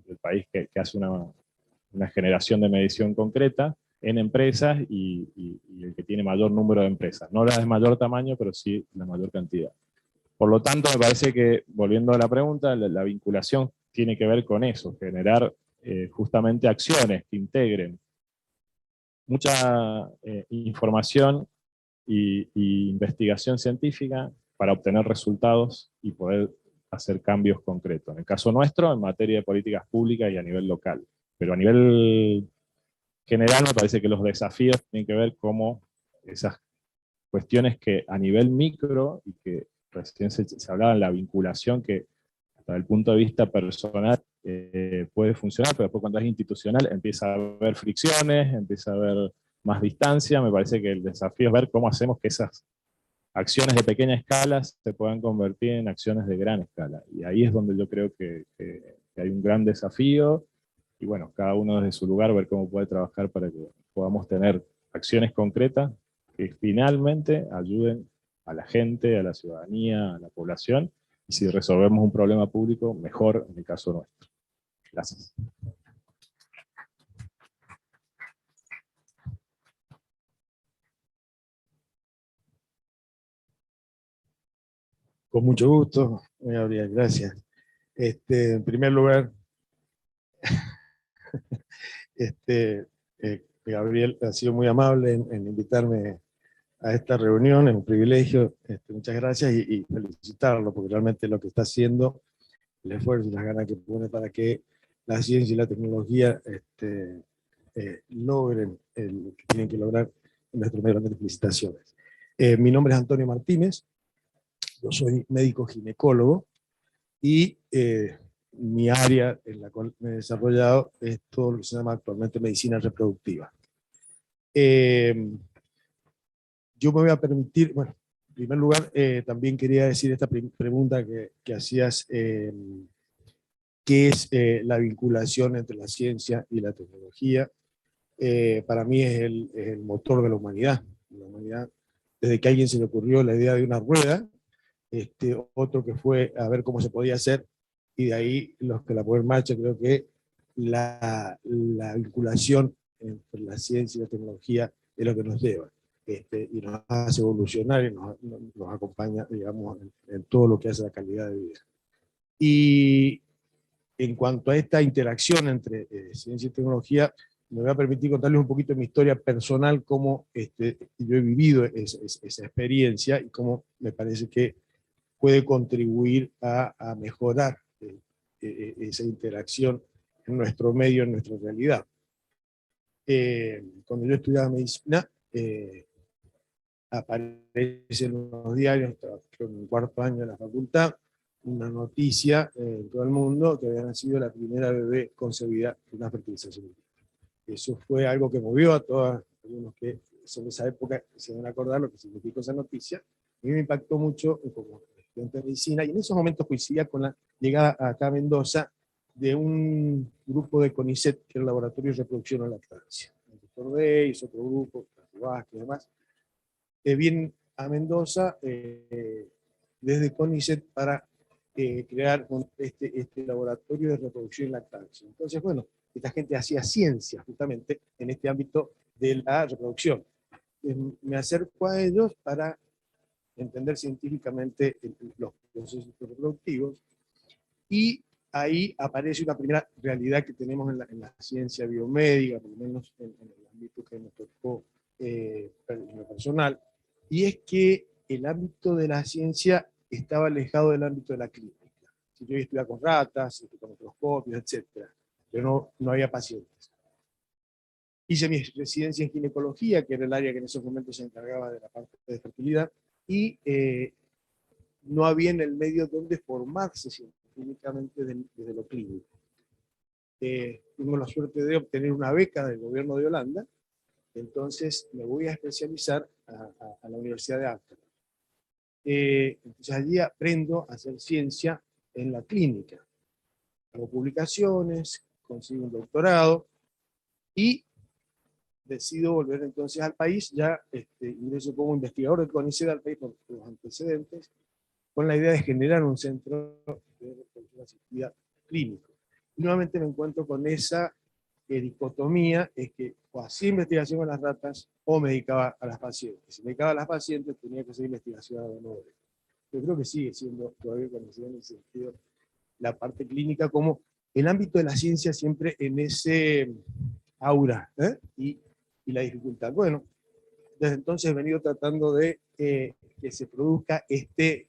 S5: del país que hace una generación de medición concreta en empresas, y el que tiene mayor número de empresas. No las de mayor tamaño, pero sí la mayor cantidad. Por lo tanto, me parece que, volviendo a la pregunta, la vinculación tiene que ver con eso, generar justamente acciones que integren mucha información y investigación científica para obtener resultados y poder hacer cambios concretos. En el caso nuestro, en materia de políticas públicas y a nivel local. Pero a nivel general me parece que los desafíos tienen que ver como esas cuestiones que a nivel micro, y que recién se hablaba en la vinculación, que desde el punto de vista personal puede funcionar, pero después cuando es institucional empieza a haber fricciones, empieza a haber más distancia. Me parece que el desafío es ver cómo hacemos que esas acciones de pequeña escala se puedan convertir en acciones de gran escala. Y ahí es donde yo creo que hay un gran desafío, y bueno, cada uno desde su lugar ver cómo puede trabajar para que podamos tener acciones concretas que finalmente ayuden a la gente, a la ciudadanía, a la población, y si resolvemos un problema público, mejor en el caso nuestro. Gracias.
S6: Con mucho gusto, Gabriel, gracias. En primer lugar, Gabriel ha sido muy amable en invitarme a esta reunión, es un privilegio. Muchas gracias, y felicitarlo, porque realmente lo que está haciendo, el esfuerzo y las ganas que pone para que la ciencia y la tecnología logren lo que tienen que lograr, en nuestro medio. Grandes felicitaciones. Mi nombre es Antonio Martínez, yo soy médico ginecólogo, y mi área en la cual me he desarrollado es todo lo que se llama actualmente medicina reproductiva. Yo me voy a permitir, bueno, en primer lugar, también quería decir esta pregunta que hacías, ¿qué es la vinculación entre la ciencia y la tecnología? Para mí es el motor de la humanidad. La humanidad, desde que a alguien se le ocurrió la idea de una rueda, otro que fue a ver cómo se podía hacer, y de ahí los que la ponen en marcha. Creo que la vinculación entre la ciencia y la tecnología es lo que nos lleva, y nos hace evolucionar, y nos acompaña, digamos, en todo lo que hace la calidad de vida. Y en cuanto a esta interacción entre ciencia y tecnología, me voy a permitir contarles un poquito de mi historia personal, cómo yo he vivido esa experiencia, y cómo me parece que puede contribuir a mejorar esa interacción en nuestro medio, en nuestra realidad. Cuando yo estudiaba medicina, aparece en los diarios, creo en el cuarto año de la facultad, una noticia en todo el mundo que había nacido la primera bebé concebida de una fertilización in vitro. Eso fue algo que movió a todos algunos que son de esa época, se van a acordar lo que significó esa noticia. A mí me impactó mucho como estudiante de medicina, y en esos momentos coincidía con la llegada acá a Mendoza de un grupo de CONICET, que era el Laboratorio de Reproducción en Lactancia. El doctor Deis, otro grupo, Vázquez y demás, vienen a Mendoza desde CONICET para crear este laboratorio de reproducción y lactancia. Entonces, bueno, esta gente hacía ciencia justamente en este ámbito de la reproducción. Me acerco a ellos para entender científicamente los procesos reproductivos, y ahí aparece una primera realidad que tenemos en la ciencia biomédica, por lo menos en el ámbito que nos tocó en lo personal, y es que el ámbito de la ciencia estaba alejado del ámbito de la clínica. Si yo estudiaba con ratas, con microscopios, etc., pero no había pacientes. Hice mi residencia en ginecología, que era el área que en esos momentos se encargaba de la parte de fertilidad, y no había en el medio donde formarse científicamente desde lo clínico. Tuvimos la suerte de obtener una beca del gobierno de Holanda, entonces me voy a especializar a la Universidad de Ámsterdam. Entonces allí aprendo a hacer ciencia en la clínica. Hago publicaciones, consigo un doctorado y decido volver entonces al país. Ya ingreso como investigador del CONICET al país por los antecedentes, con la idea de generar un centro de reproducción asistida clínico. Y nuevamente me encuentro con esa dicotomía, es que o hacía investigación con las ratas o me dedicaba a las pacientes. Si me dedicaba a las pacientes tenía que hacer investigación a donores. Yo creo que sigue siendo todavía conocida en el sentido la parte clínica como el ámbito de la ciencia siempre en ese aura y la dificultad. Bueno, desde entonces he venido tratando de que se produzca este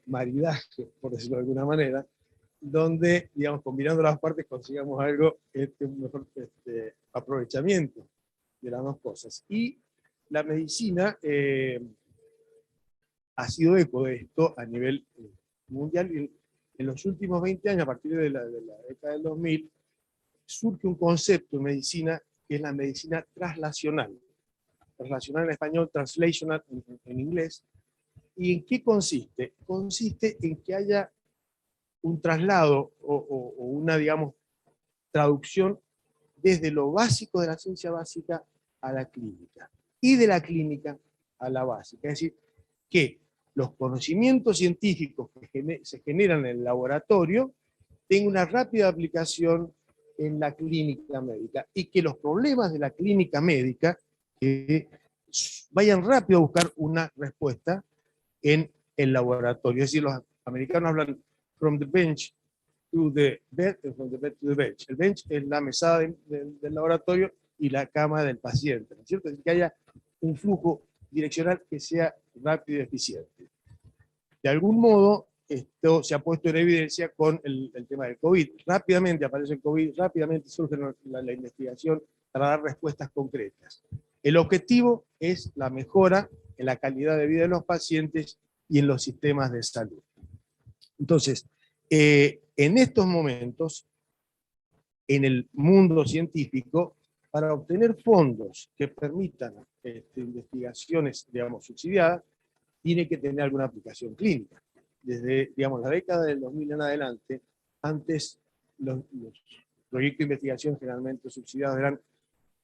S6: maridaje, por decirlo de alguna manera, donde, digamos, combinando las partes consigamos algo, un mejor aprovechamiento de las dos cosas. Y la medicina ha sido eco de esto a nivel mundial. En los últimos 20 años, a partir de la década del 2000, surge un concepto en medicina que es la medicina translacional. Translacional en español, translational en inglés. ¿Y en qué consiste? Consiste en que haya un traslado o una, digamos, traducción desde lo básico de la ciencia básica a la clínica y de la clínica a la básica. Es decir, que los conocimientos científicos que se generan en el laboratorio tengan una rápida aplicación en la clínica médica y que los problemas de la clínica médica vayan rápido a buscar una respuesta en el laboratorio. Es decir, los americanos hablan from the bench to the bed, from the bed to the bench. El bench es la mesada del laboratorio y la cama del paciente, ¿no es cierto? Es decir, que haya un flujo direccional que sea rápido y eficiente. De algún modo, esto se ha puesto en evidencia con el tema del COVID. Rápidamente aparece el COVID, rápidamente surge la investigación para dar respuestas concretas. El objetivo es la mejora en la calidad de vida de los pacientes y en los sistemas de salud. Entonces, en estos momentos, en el mundo científico, para obtener fondos que permitan investigaciones, digamos, subsidiadas, tiene que tener alguna aplicación clínica. Desde, digamos, la década del 2000 en adelante, antes los proyectos de investigación generalmente subsidiados eran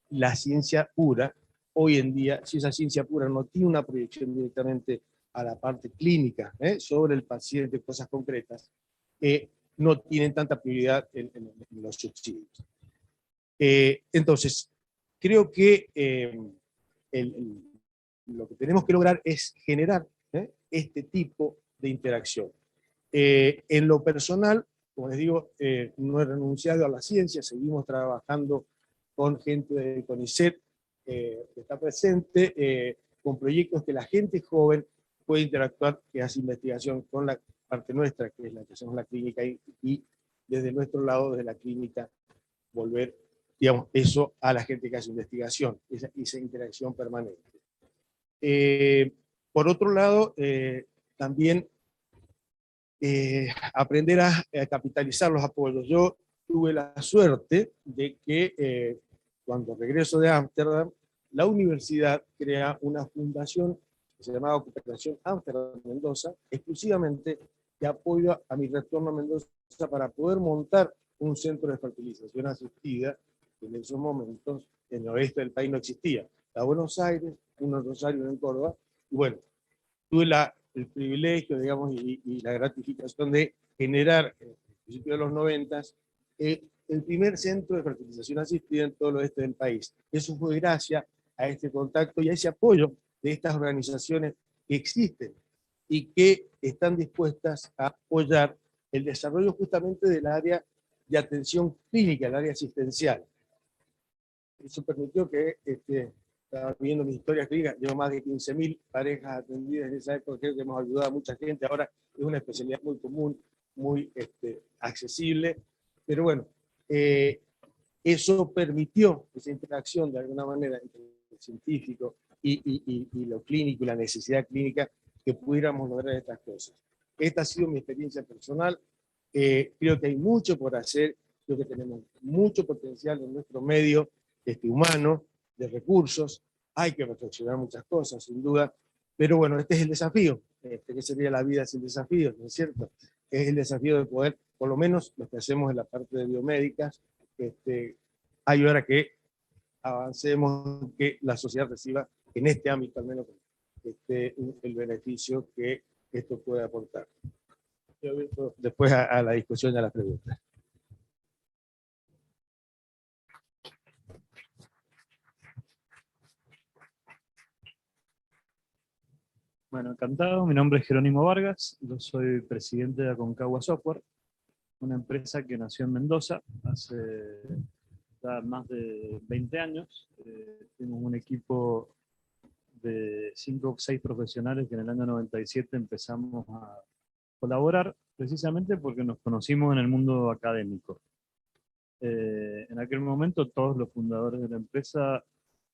S6: la ciencia pura. Hoy en día, si esa ciencia pura no tiene una proyección directamente a la parte clínica, sobre el paciente, cosas concretas, no tienen tanta prioridad en los subsidios. Entonces, creo que lo que tenemos que lograr es generar este tipo de interacción. En lo personal, como les digo, no he renunciado a la ciencia, seguimos trabajando con gente del CONICET que está presente, con proyectos que la gente joven puede interactuar, que hace investigación con la parte nuestra, que es la que hacemos la clínica, y desde nuestro lado, desde la clínica, volver, digamos, eso a la gente que hace investigación, esa interacción permanente. Por otro lado, también aprender a capitalizar los apoyos. Yo tuve la suerte de que cuando regreso de Ámsterdam, la universidad crea una fundación que se llamaba Cooperación Ámsterdam Mendoza, exclusivamente de apoyo a mi retorno a Mendoza para poder montar un centro de fertilización asistida, que en esos momentos en el oeste del país no existía. A Buenos Aires, uno en Rosario, uno en Córdoba, y bueno, tuve el privilegio, digamos, y la gratificación de generar, en el principio de los 90, el primer centro de fertilización asistida en todo el oeste del país. Eso fue gracias a este contacto y a ese apoyo de estas organizaciones que existen y que están dispuestas a apoyar el desarrollo justamente del área de atención clínica, el área asistencial. Eso permitió que, estaba viendo mis historias clínicas, llevo más de 15.000 parejas atendidas en esa época, creo que hemos ayudado a mucha gente, ahora es una especialidad muy común, muy accesible, pero bueno, Eso permitió esa interacción de alguna manera entre el científico y lo clínico y la necesidad clínica, que pudiéramos lograr estas cosas. Esta ha sido mi experiencia personal. Creo que hay mucho por hacer, creo que tenemos mucho potencial en nuestro medio humano, de recursos, hay que reflexionar muchas cosas, sin duda, pero bueno, este es el desafío. ¿Qué sería la vida sin desafíos, no es cierto? Es el desafío de poder, por lo menos lo que hacemos en la parte de biomédicas, ayudar a que avancemos, que la sociedad reciba en este ámbito al menos el beneficio que esto puede aportar. Yo abierto después a la discusión y a las preguntas.
S7: Bueno, encantado. Mi nombre es Jerónimo Vargas. Yo soy presidente de Aconcagua Software, una empresa que nació en Mendoza hace ya más de 20 años. Tenemos un equipo de 5 o 6 profesionales que en el año 97 empezamos a colaborar, precisamente porque nos conocimos en el mundo académico. En aquel momento todos los fundadores de la empresa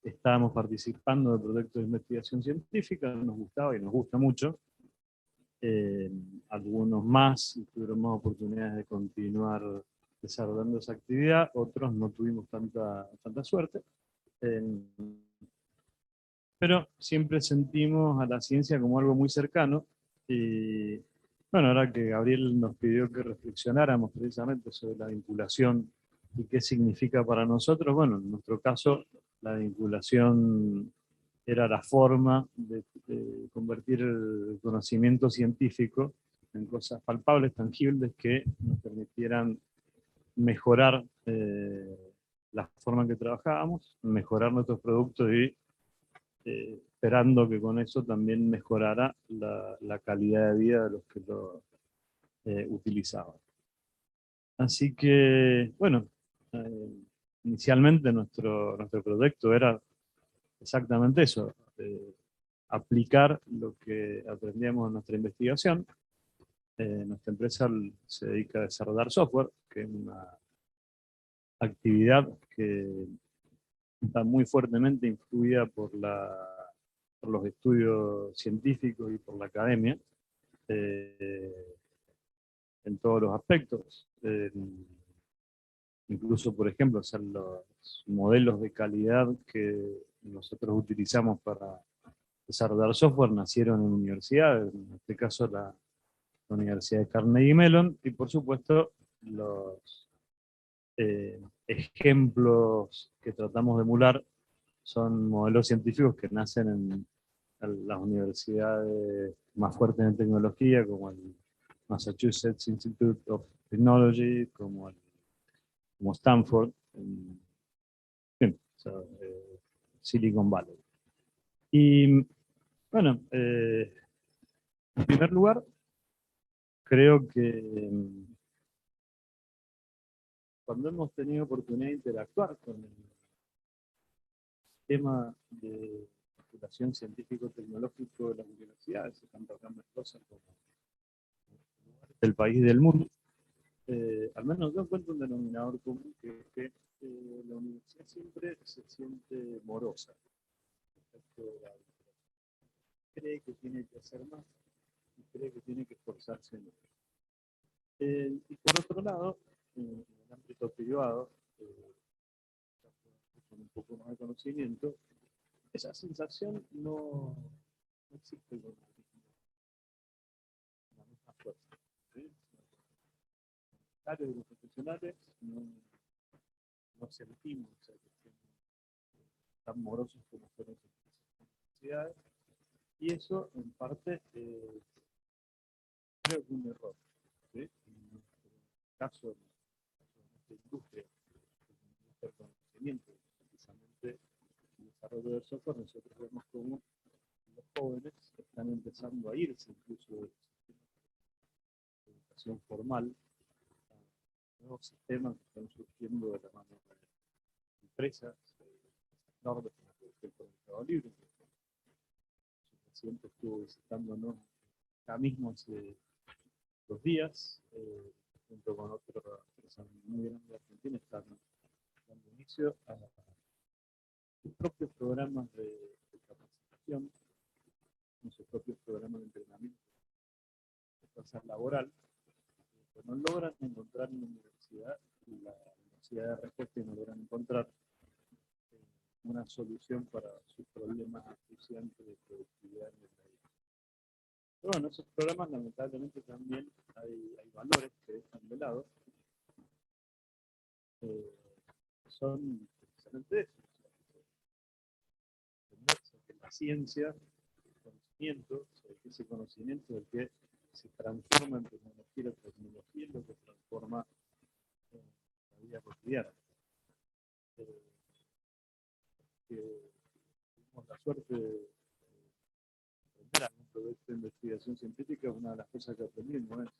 S7: estábamos participando de proyectos de investigación científica, nos gustaba y nos gusta mucho. Algunos más tuvieron más oportunidades de continuar desarrollando esa actividad, otros no tuvimos tanta suerte. Pero siempre sentimos a la ciencia como algo muy cercano. Y bueno, ahora que Gabriel nos pidió que reflexionáramos precisamente sobre la vinculación y qué significa para nosotros, bueno, en nuestro caso la vinculación era la forma de convertir el conocimiento científico en cosas palpables, tangibles, que nos permitieran mejorar la forma en que trabajábamos, mejorar nuestros productos y esperando que con eso también mejorara la calidad de vida de los que lo utilizaban. Así que, bueno, inicialmente nuestro proyecto era exactamente eso, aplicar lo que aprendíamos en nuestra investigación. Nuestra empresa se dedica a desarrollar software, que es una actividad que está muy fuertemente influida por los estudios científicos y por la academia, en todos los aspectos. Incluso, por ejemplo, los modelos de calidad que nosotros utilizamos para desarrollar software nacieron en universidades, en este caso la Universidad de Carnegie Mellon, y por supuesto los ejemplos que tratamos de emular son modelos científicos que nacen en las universidades más fuertes en tecnología, como el Massachusetts Institute of Technology, como Stanford, o sea, Silicon Valley. Y bueno, en primer lugar, creo que cuando hemos tenido oportunidad de interactuar con el tema de vinculación científico-tecnológico de las universidades, tanto acá en Mendoza como del país y del mundo, al menos yo encuentro un denominador común que la universidad siempre se siente morosa. Cree que tiene que hacer más y cree que tiene que esforzarse más. Y por otro lado, en el ámbito privado, con un poco más de conocimiento, esa sensación no existe con la misma fuerza. ¿Sí? De los profesionales no sentimos esa cuestión tan morosos como fueron sus necesidades, y eso en parte creo que es un error. ¿Sí? En nuestro caso, en nuestra industria, el conocimiento, precisamente el desarrollo del software, nosotros vemos cómo los jóvenes están empezando a irse incluso de educación formal a nuevos sistemas que están surgiendo de la mano de empresas enormes como por ejemplo el Mercado Libre. Su presidente estuvo visitándonos acá mismo hace 2 días, junto con otra empresa muy grande de Argentina, están dando inicio a sus propios programas de capacitación, sus propios programas de entrenamiento, de tasa laboral, pues no logran encontrar en la universidad, y la universidad de respuesta y no logran encontrar una solución para sus problemas acuciantes de productividad en el país. Pero bueno, esos programas lamentablemente también hay valores que dejan de lado, son precisamente eso, que la ciencia, el conocimiento, ese conocimiento del que se transforma en tecnología, la tecnología es lo que transforma la vida cotidiana. Que tuvimos la suerte de aprender algún proyecto de investigación científica, una de las cosas que aprendimos es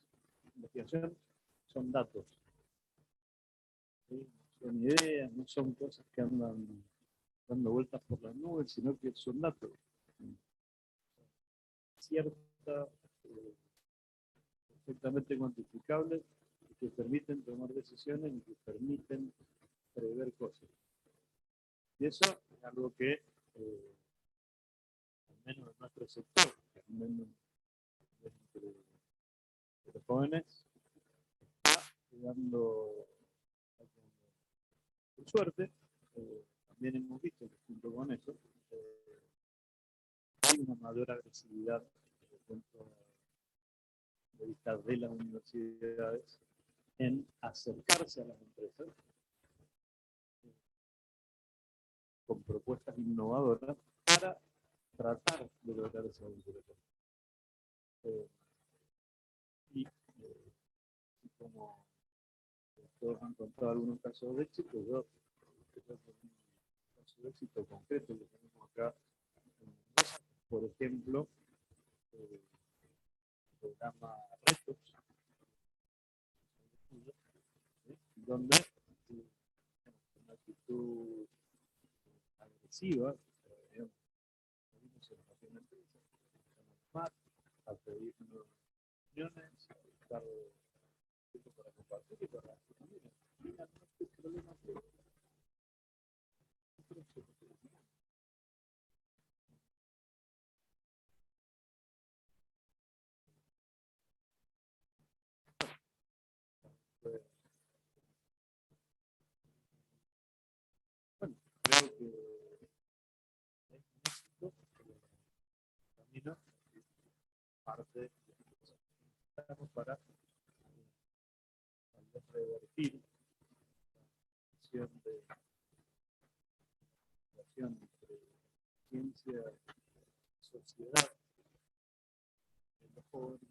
S7: investigación son datos, ¿sí? No son ideas, no son cosas que andan dando vueltas por las nubes, sino que son datos. Cierta, perfectamente cuantificables, que permiten tomar decisiones y que permiten prever cosas. Y eso es algo que, al menos en nuestro sector, al menos entre los jóvenes, está llegando, por suerte, también hemos visto que junto con eso hay una mayor agresividad desde el punto de vista de las universidades en acercarse a las empresas con propuestas innovadoras para tratar de lograr esa vinculación. Y como todos han contado algunos casos de éxito, yo tengo un caso de éxito concreto que tenemos acá, por ejemplo, el programa Retos, donde una actitud agresiva, digamos, en la empresa, a pedirnos reuniones, a buscar tiempo para compartir y para su familia. Mira, no es el problema que nosotros solucionamos. Bueno, creo que es un éxito, pero camino parte de lo que necesitamos para revertir la situación de relación entre ciencia y sociedad en los jóvenes.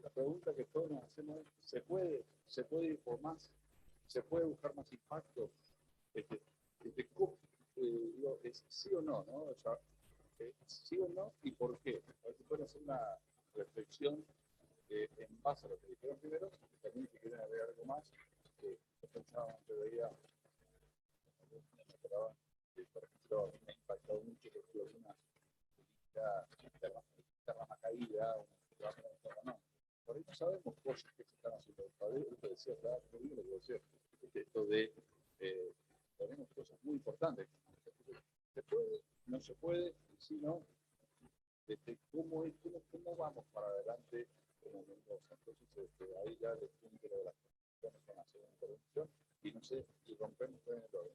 S7: La pregunta que todos nos hacemos es, ¿se puede ir por más? ¿Se puede buscar más impacto? ¿Es sí o no, ¿no? O sea, sí o no y por qué. A ver si pueden hacer una reflexión en base a lo que dijeron primero, y también si quieren agregar algo más, yo pensaba antes veía, me acordaba, por ejemplo, a mí me ha impactado mucho que fue una terrama caída, no. Por ahí no sabemos cosas que se están haciendo. Usted decía, claro, lo que decía, esto de tenemos cosas muy importantes. ¿Se puede? ¿No se puede? Si no, ¿cómo vamos para adelante como Mendoza? Entonces, ahí ya les punto de las cuestiones con la segunda intervención y no sé, y rompemos en el orden.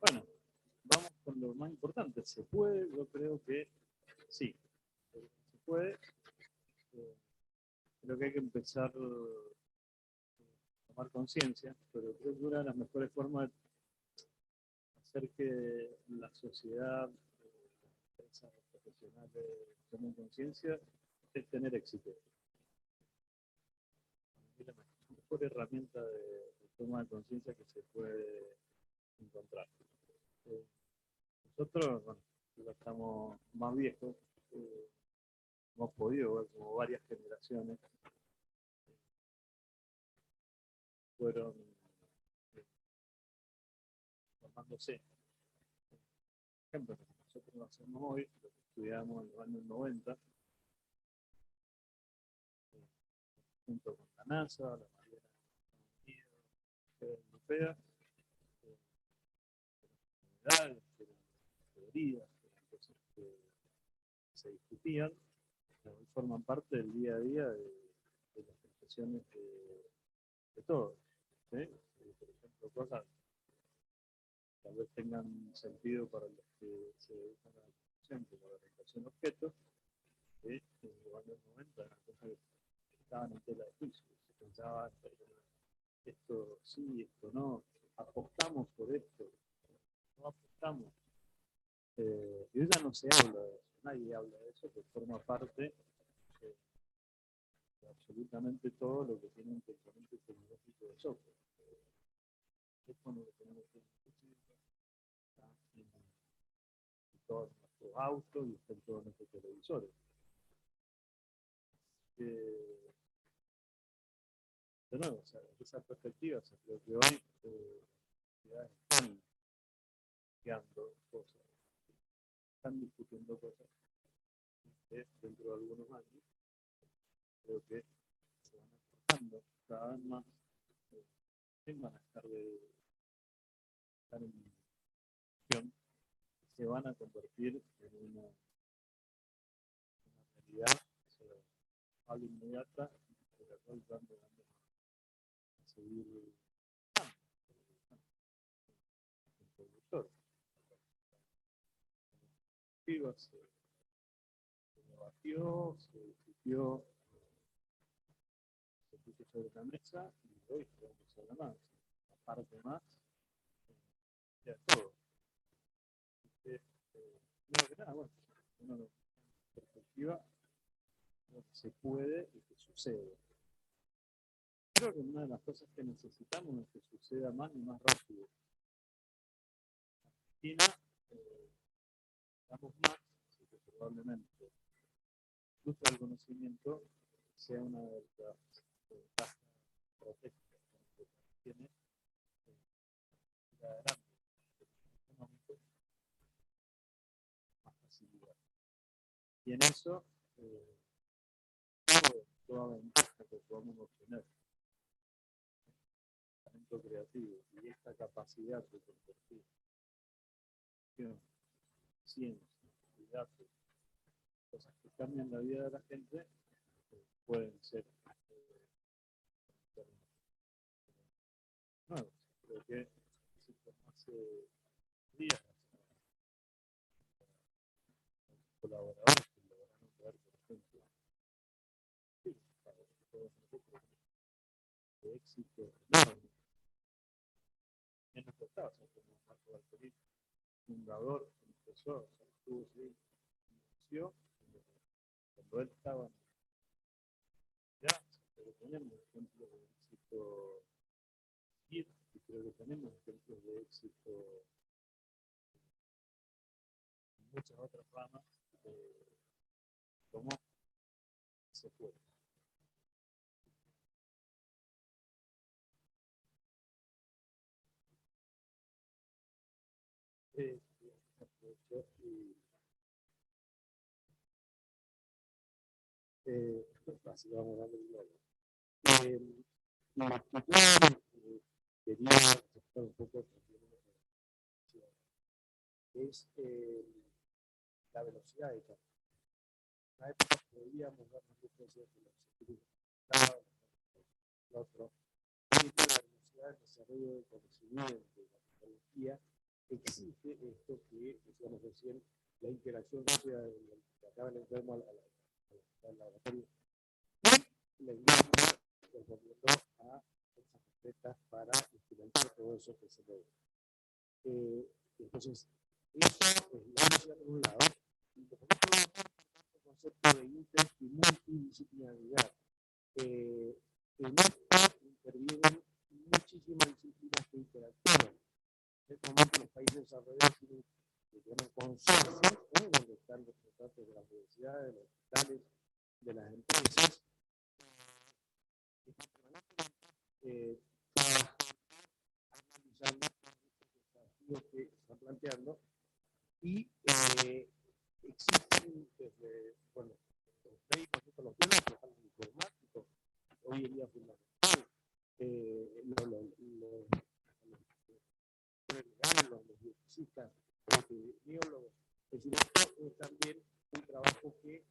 S7: Bueno, vamos con lo más importante. ¿Se puede? Yo creo que sí. Se puede. Creo que hay que empezar a tomar conciencia, pero creo que una de las mejores formas de hacer que la sociedad, las empresas, los profesionales tomen conciencia es tener éxito. Es la mejor herramienta de toma de conciencia que se puede encontrar. Nosotros, bueno, ya estamos más viejos, hemos podido ver como varias generaciones fueron formándose. Por ejemplo, lo que nosotros lo hacemos hoy, lo que estudiamos en los años 90, junto con la NASA, la Marina Europea, las teorías, cosas que se discutían, hoy forman parte del día a día de las profesiones de todos. ¿Sí? Por ejemplo, cosas que tal vez tengan sentido para los que se dedican a la construcción, como la orientación de objetos, que en los años 90 eran cosas que estaban en tela de juicio. Se pensaba, esto sí, esto no, apostamos por esto, no apostamos. Y ya no se habla de eso, nadie habla de eso, que forma parte de absolutamente todo lo que tiene un componente tecnológico de software. Esto no lo tenemos que discutir, está en todos nuestros autos y está en todos nuestros televisores. De nuevo, o sea, desde esa perspectiva, o sea, creo que hoy están creando cosas, están discutiendo cosas que dentro de algunos años creo que se van acercando cada vez más, van a estar en discusión, se van a convertir en una realidad habla inmediata de la cual van a seguir el productor. Se debatió, se discutió, se puso sobre la mesa y hoy vamos a la más. Aparte más, ya todo. No, que nada, bueno, una perspectiva lo que se puede y que sucede. Creo que una de las cosas que necesitamos es que suceda más y más rápido. En Argentina, estamos más, así que probablemente la industria del conocimiento sea una de las ventajas estratégicas que tiene adelante, económico, más facilidad. Y en eso, toda ventaja que podamos obtener, talento creativo y esta capacidad de convertir ciencia, datos, cosas que cambian la vida de la gente, pueden ser nuevos. Creo que hace días colaboradores que lograron ver, por ejemplo, para todos nosotros, de éxito enorme. En nuestro caso, como Marco Bartolini, fundador, profesor, estuvo ahí, inició, cuando él estaba ya, pero tenemos ejemplos de éxito y creo que tenemos ejemplos de éxito en muchas otras ramas, como se puede. Así vamos dando el globo. Quería aceptar un poco es la velocidad de cambio. En la época podíamos dar más velocidad de la otro, y la velocidad del desarrollo del conocimiento y la tecnología
S6: exige esto que decíamos recién, la interacción rápida que acaba el enfermo al laboratorio y la industria respondiendo a esas recetas para instrumentar todo eso que se ve. Entonces, eso es la universidad por un lado, y por otro lado, el concepto de inter y multidisciplinaridad. En esto intervienen muchísimas disciplinas que interactúan. En este momento los países desarrollados tienen que llaman consorcios, donde están representantes de las universidades, de los hospitales, de las empresas, analizando los desafíos que se están planteando y existen desde, bueno, los médicos, los biólogos, los informáticos, hoy en día fundamental, los bioticistas, los epidemiólogos. Es decir, esto es también un trabajo que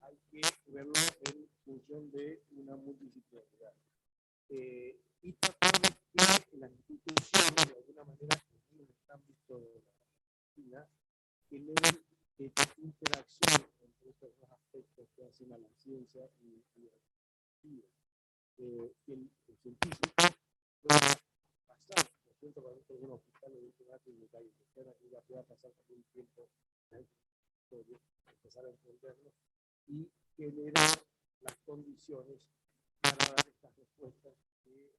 S6: hay que verlo en función de una multidisciplinaridad. Y tratar de que las instituciones, de alguna manera, en el ámbito de la medicina, generen interacción entre estos dos aspectos que hacen a la ciencia y la tecnología. El científico puede pasar, por ejemplo, cuando entra en un hospital de una clínica y ya pueda pasar también tiempo en el territorio, empezar a entenderlo y generar las condiciones para dar estas respuestas que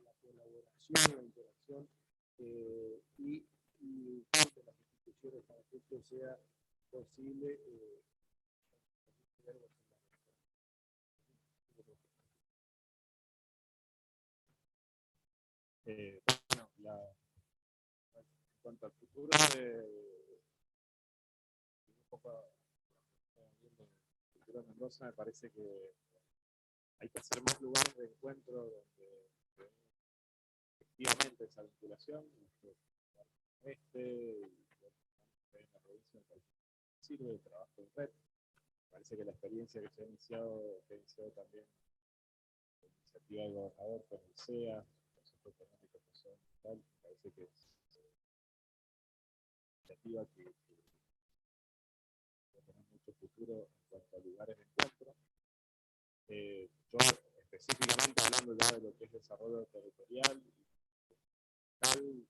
S6: la colaboración, la interacción y de las instituciones para que esto sea posible.
S5: Bueno, en cuanto al futuro un poco viendo el futuro de Mendoza, me parece que hay que hacer más lugares de encuentro donde efectivamente esa vinculación, y en la provincia sirve de trabajo en red. Me parece que la experiencia que se ha iniciado también la iniciativa del gobernador con el CEA, el Consejo Económico Social, me parece que es una iniciativa que va a tener mucho futuro en cuanto a lugares de encuentro. Yo específicamente hablando ya de lo que es desarrollo territorial, tal,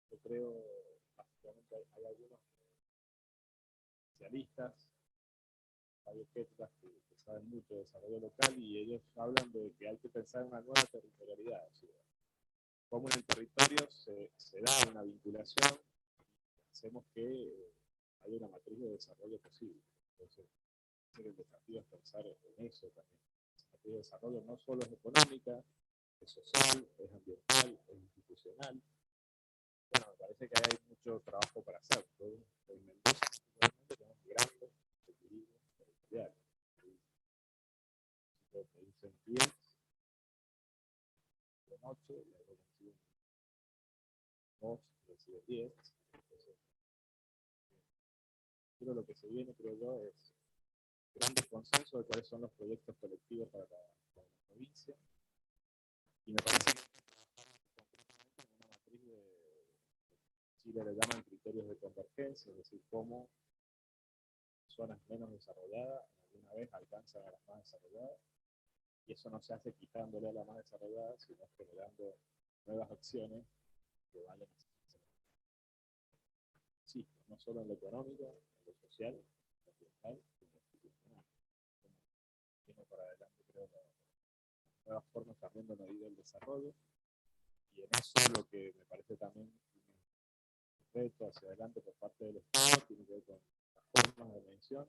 S5: yo creo básicamente hay algunos especialistas, que saben mucho de desarrollo local y ellos hablan de que hay que pensar en una nueva territorialidad, o sea, cómo en el territorio se da una vinculación, hacemos que haya una matriz de desarrollo posible. Entonces, el desafío es pensar en eso también. La matriz de desarrollo no solo es económica, es social, es ambiental, es institucional. Bueno, me parece que hay mucho trabajo para hacer. En Mendoza tenemos grandes equilibrios territoriales. Creo que dicen 10 de noche, y luego reciben 2, reciben 10. Entonces, pero lo que se viene, creo yo, es grandes consensos de cuáles son los proyectos colectivos para la provincia. Y me parece que en una matriz de Chile le llaman criterios de convergencia, es decir, cómo zonas menos desarrolladas alguna vez alcanzan a las más desarrolladas, y eso no se hace quitándole a las más desarrolladas, sino generando nuevas acciones que vayan a ser. Sí, no solo en lo económico, en lo social, en lo ambiental, en lo institucional. Viene para adelante, creo, nuevas formas también de medir el desarrollo, y en eso lo que me parece también un reto hacia adelante por parte del Estado tiene que ver con las formas de medición,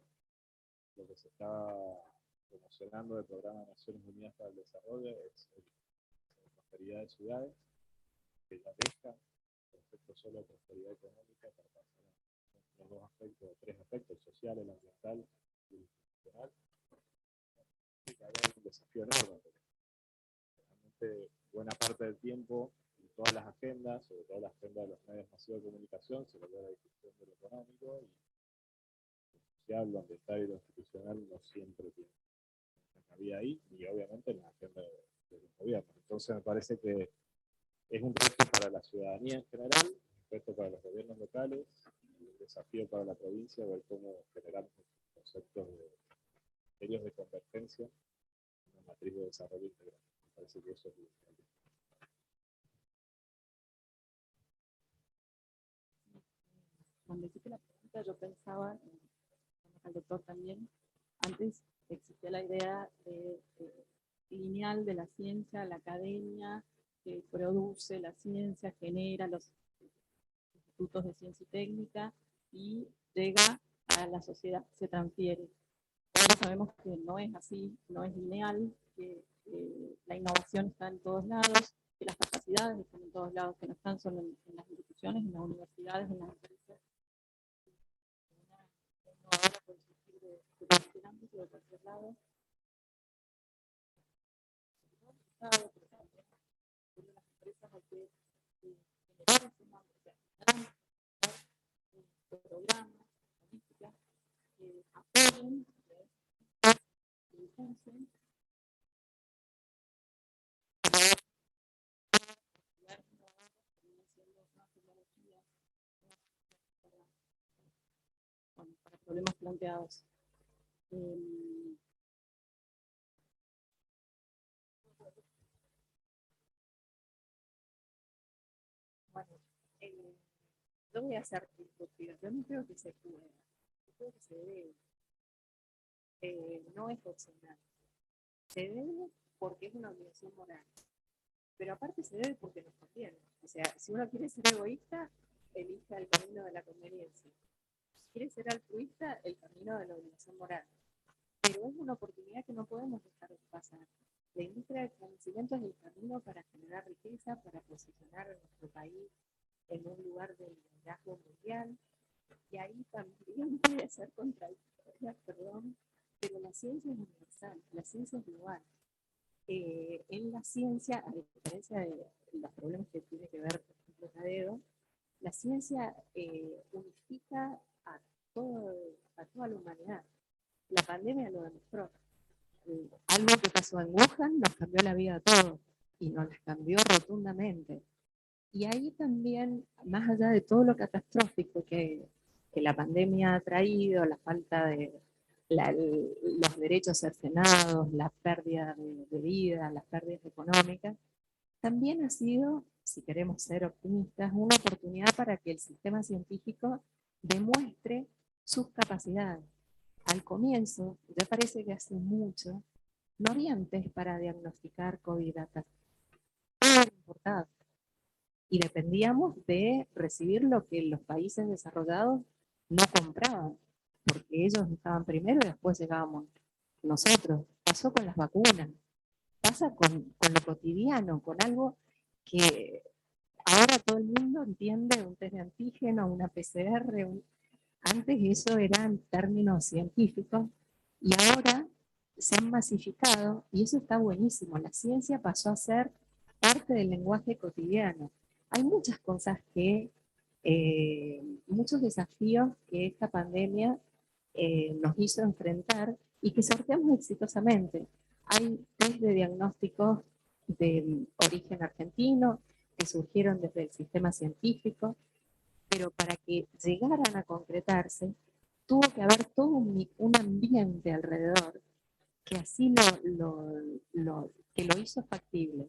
S5: lo que se está promocionando del Programa de Naciones Unidas para el Desarrollo es la prosperidad de ciudades, que ya deja respecto solo a prosperidad económica para pasar a los dos aspectos, tres aspectos, el social, el ambiental y el institucional. Hay un desafío enorme, porque realmente buena parte del tiempo en todas las agendas, sobre todo la agenda de los medios masivos de comunicación, se logra la discusión de lo económico, y lo social, lo ambiental y lo institucional no siempre tiene cabida ahí, y obviamente en la agenda de los gobiernos. Entonces me parece que Es un reto para la ciudadanía en general, un reto para los gobiernos locales, y un desafío para la provincia ver cómo generamos conceptos de criterios de convergencia en una matriz de desarrollo integral. Me parece que eso es lo
S4: Cuando hiciste la pregunta, yo pensaba, al doctor también, antes existía la idea de, lineal de la ciencia, la academia, que produce la ciencia, genera los institutos de ciencia y técnica y llega a la sociedad, se transfiere. Ahora sabemos que no es así, no es lineal, que la innovación está en todos lados, que las capacidades están en todos lados, que no están solo en las instituciones, en las universidades, en las empresas. Una innovadora puede surgir de cualquier ámbito, de cualquier lado. Pero también en las empresas hay que generar ese marco, programas, políticas que apoyen, que impulsen para problemas planteados.
S3: Bueno, yo voy a hacer disruptiva. Yo no creo que se pueda. Yo creo que se debe. No es opcional. Se debe porque es una obligación moral. Pero aparte se debe porque nos conviene. O sea, si uno quiere ser egoísta, elija el camino de la conveniencia. Si quiere ser altruista, el camino de la obligación moral. Pero es una oportunidad que no podemos dejar de pasar. La industria del conocimiento es el camino para generar riqueza, para posicionar a nuestro país en un lugar de liderazgo mundial. Y ahí también puede ser contradictoria, perdón, pero la ciencia es universal, la ciencia es global. En la ciencia, a diferencia de los problemas que tiene que ver, por ejemplo, Tadeo, la ciencia unifica a toda la humanidad. La pandemia lo demostró. Algo que pasó en Wuhan nos cambió la vida a todos y nos las cambió rotundamente. Y ahí también, más allá de todo lo catastrófico que la pandemia ha traído, la falta de los derechos cercenados, la pérdida de vida, las pérdidas económicas, también ha sido, si queremos ser optimistas, una oportunidad para que el sistema científico demuestre sus capacidades. Al comienzo, ya parece que hace mucho, no había test para diagnosticar COVID acá. Todo era importado. Y dependíamos de recibir lo que los países desarrollados no compraban, porque ellos estaban primero y después llegábamos nosotros. Pasó con las vacunas, pasa con lo cotidiano, con algo que ahora todo el mundo entiende, un test de antígeno, una PCR, antes eso eran términos científicos, y ahora se han masificado, y eso está buenísimo. La ciencia pasó a ser parte del lenguaje cotidiano. Hay muchas cosas muchos desafíos que esta pandemia nos hizo enfrentar y que sorteamos exitosamente. Hay test de diagnósticos de origen argentino que surgieron desde el sistema científico, pero para que llegaran a concretarse, tuvo que haber todo un ambiente alrededor que así que lo hizo factible.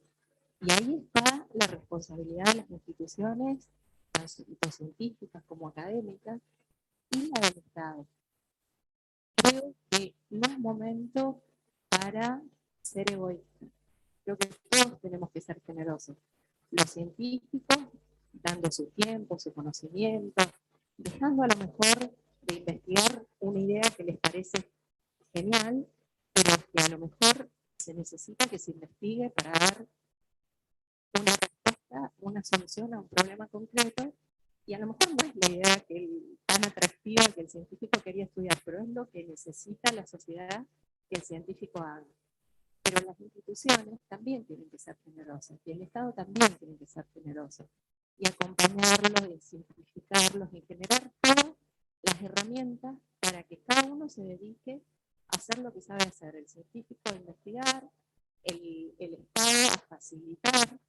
S3: Y ahí está la responsabilidad de las instituciones, tanto científicas como académicas, y la del Estado. Creo que no es momento para ser egoístas. Creo que todos tenemos que ser generosos. Los científicos, dando su tiempo, su conocimiento, dejando a lo mejor de investigar una idea que les parece genial, pero que a lo mejor se necesita que se investigue para dar una respuesta, una solución a un problema concreto, y a lo mejor no es la idea tan atractiva que el científico quería estudiar, pero es lo que necesita la sociedad que el científico haga. Pero las instituciones también tienen que ser generosas, y el Estado también tiene que ser generoso, y acompañarlos, y simplificarlos, y generar todas las herramientas para que cada uno se dedique a hacer lo que sabe hacer, el científico a investigar, el Estado a facilitar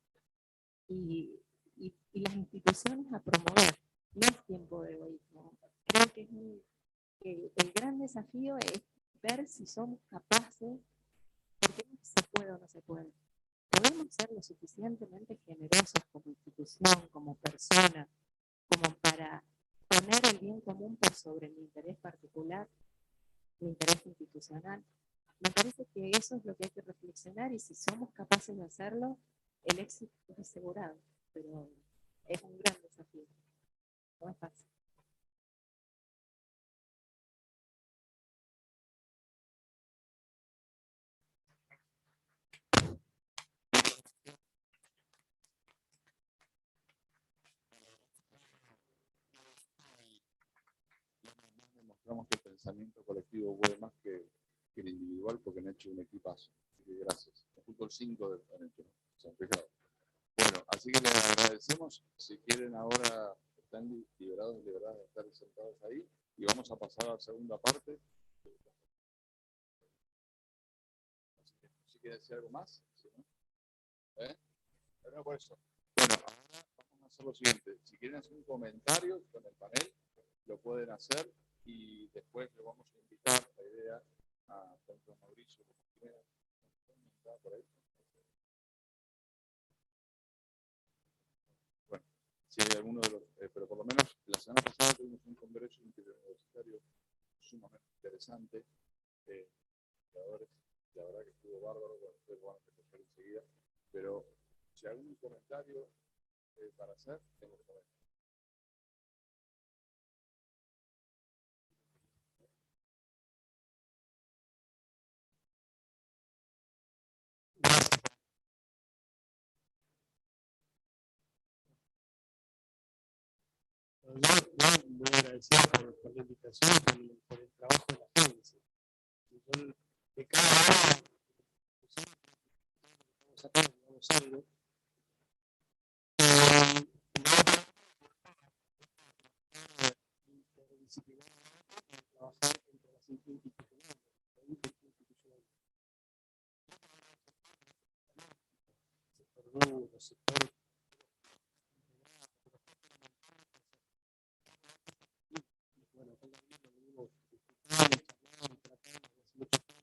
S3: y las instituciones a promover. No es tiempo de egoísmo. Creo que el gran desafío es ver si somos capaces, porque no se puede o no se puede. Podemos ser lo suficientemente generosos como institución, como persona, como para poner el bien común por sobre mi interés particular, mi interés institucional. Me parece que eso es lo que hay que reflexionar y si somos capaces de hacerlo, el éxito es asegurado, pero es un gran desafío. No es fácil.
S1: Demostramos que el pensamiento colectivo puede más que el individual porque han hecho un equipazo. Así que gracias. El fútbol 5 han hecho, ¿no? Se han fijado. Bueno, así que les agradecemos. Si quieren ahora están liberados y liberadas de estar sentados ahí y vamos a pasar a la segunda parte. Si quieren decir algo más. ¿Sí, no? Pero por eso. Bueno, ahora vamos a hacer lo siguiente. Si quieren hacer un comentario con el panel, lo pueden hacer y después le vamos a invitar la idea a tanto Mauricio como Jimena. Por ahí. Bueno, si hay alguno de los, pero por lo menos la semana pasada tuvimos un congreso interuniversitario sumamente interesante, creadores, la verdad que estuvo bárbaro, bueno, ustedes van a empezar enseguida, pero si hay algún comentario para hacer, tengo que poner.
S6: Yo muy agradecido por la invitación y por el trabajo de la agencia. De cada año estamos sacando algo. Interdisciplinariamente trabajar entre las instituciones. Los sectores bueno, con la misma venimos discutiendo, charlando, tratando hace mucho tiempo.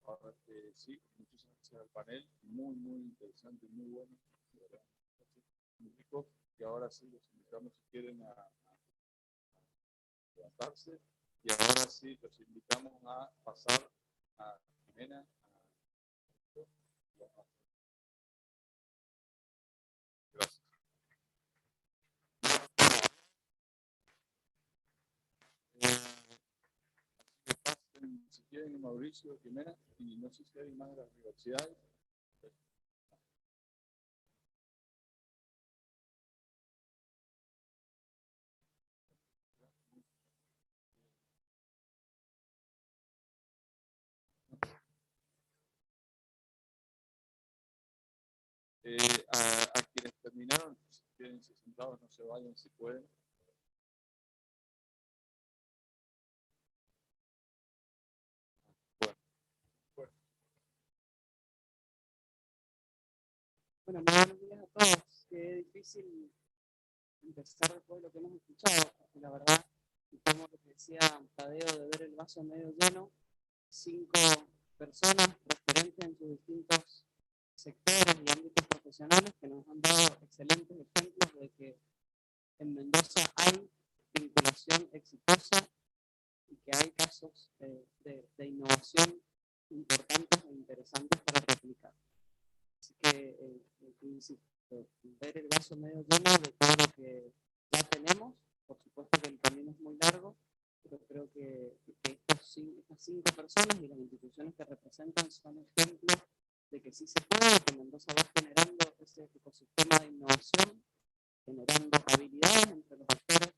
S1: Ahora, sí, muchísimas gracias al panel, muy, muy interesante, muy bueno, de verdad, muy rico, y ahora sí los invitamos si quieren a levantarse, y ahora sí los invitamos a pasar a Jimena. Gracias. Si quieren, Mauricio, Jimena, y no sé si hay más de las universidades. A quienes terminaron, si quieren ser sentados, no se vayan si pueden.
S8: Bueno, muy buenos días a todos. Qué difícil empezar después de lo que hemos escuchado, porque la verdad, como lo que decía Tadeo, de ver el vaso medio lleno, 5 personas referentes en sus distintos sectores y ámbitos profesionales que nos han dado excelentes ejemplos de que en Mendoza hay vinculación exitosa y que hay casos de innovación importantes e interesantes para replicar. Así que, insisto, ver el vaso medio lleno de todo lo que ya tenemos. Por supuesto que el camino es muy largo, pero creo que estas 5 personas y las instituciones que representan son ejemplos de que sí se puede, que Mendoza va generando ese ecosistema de innovación, generando habilidades entre los actores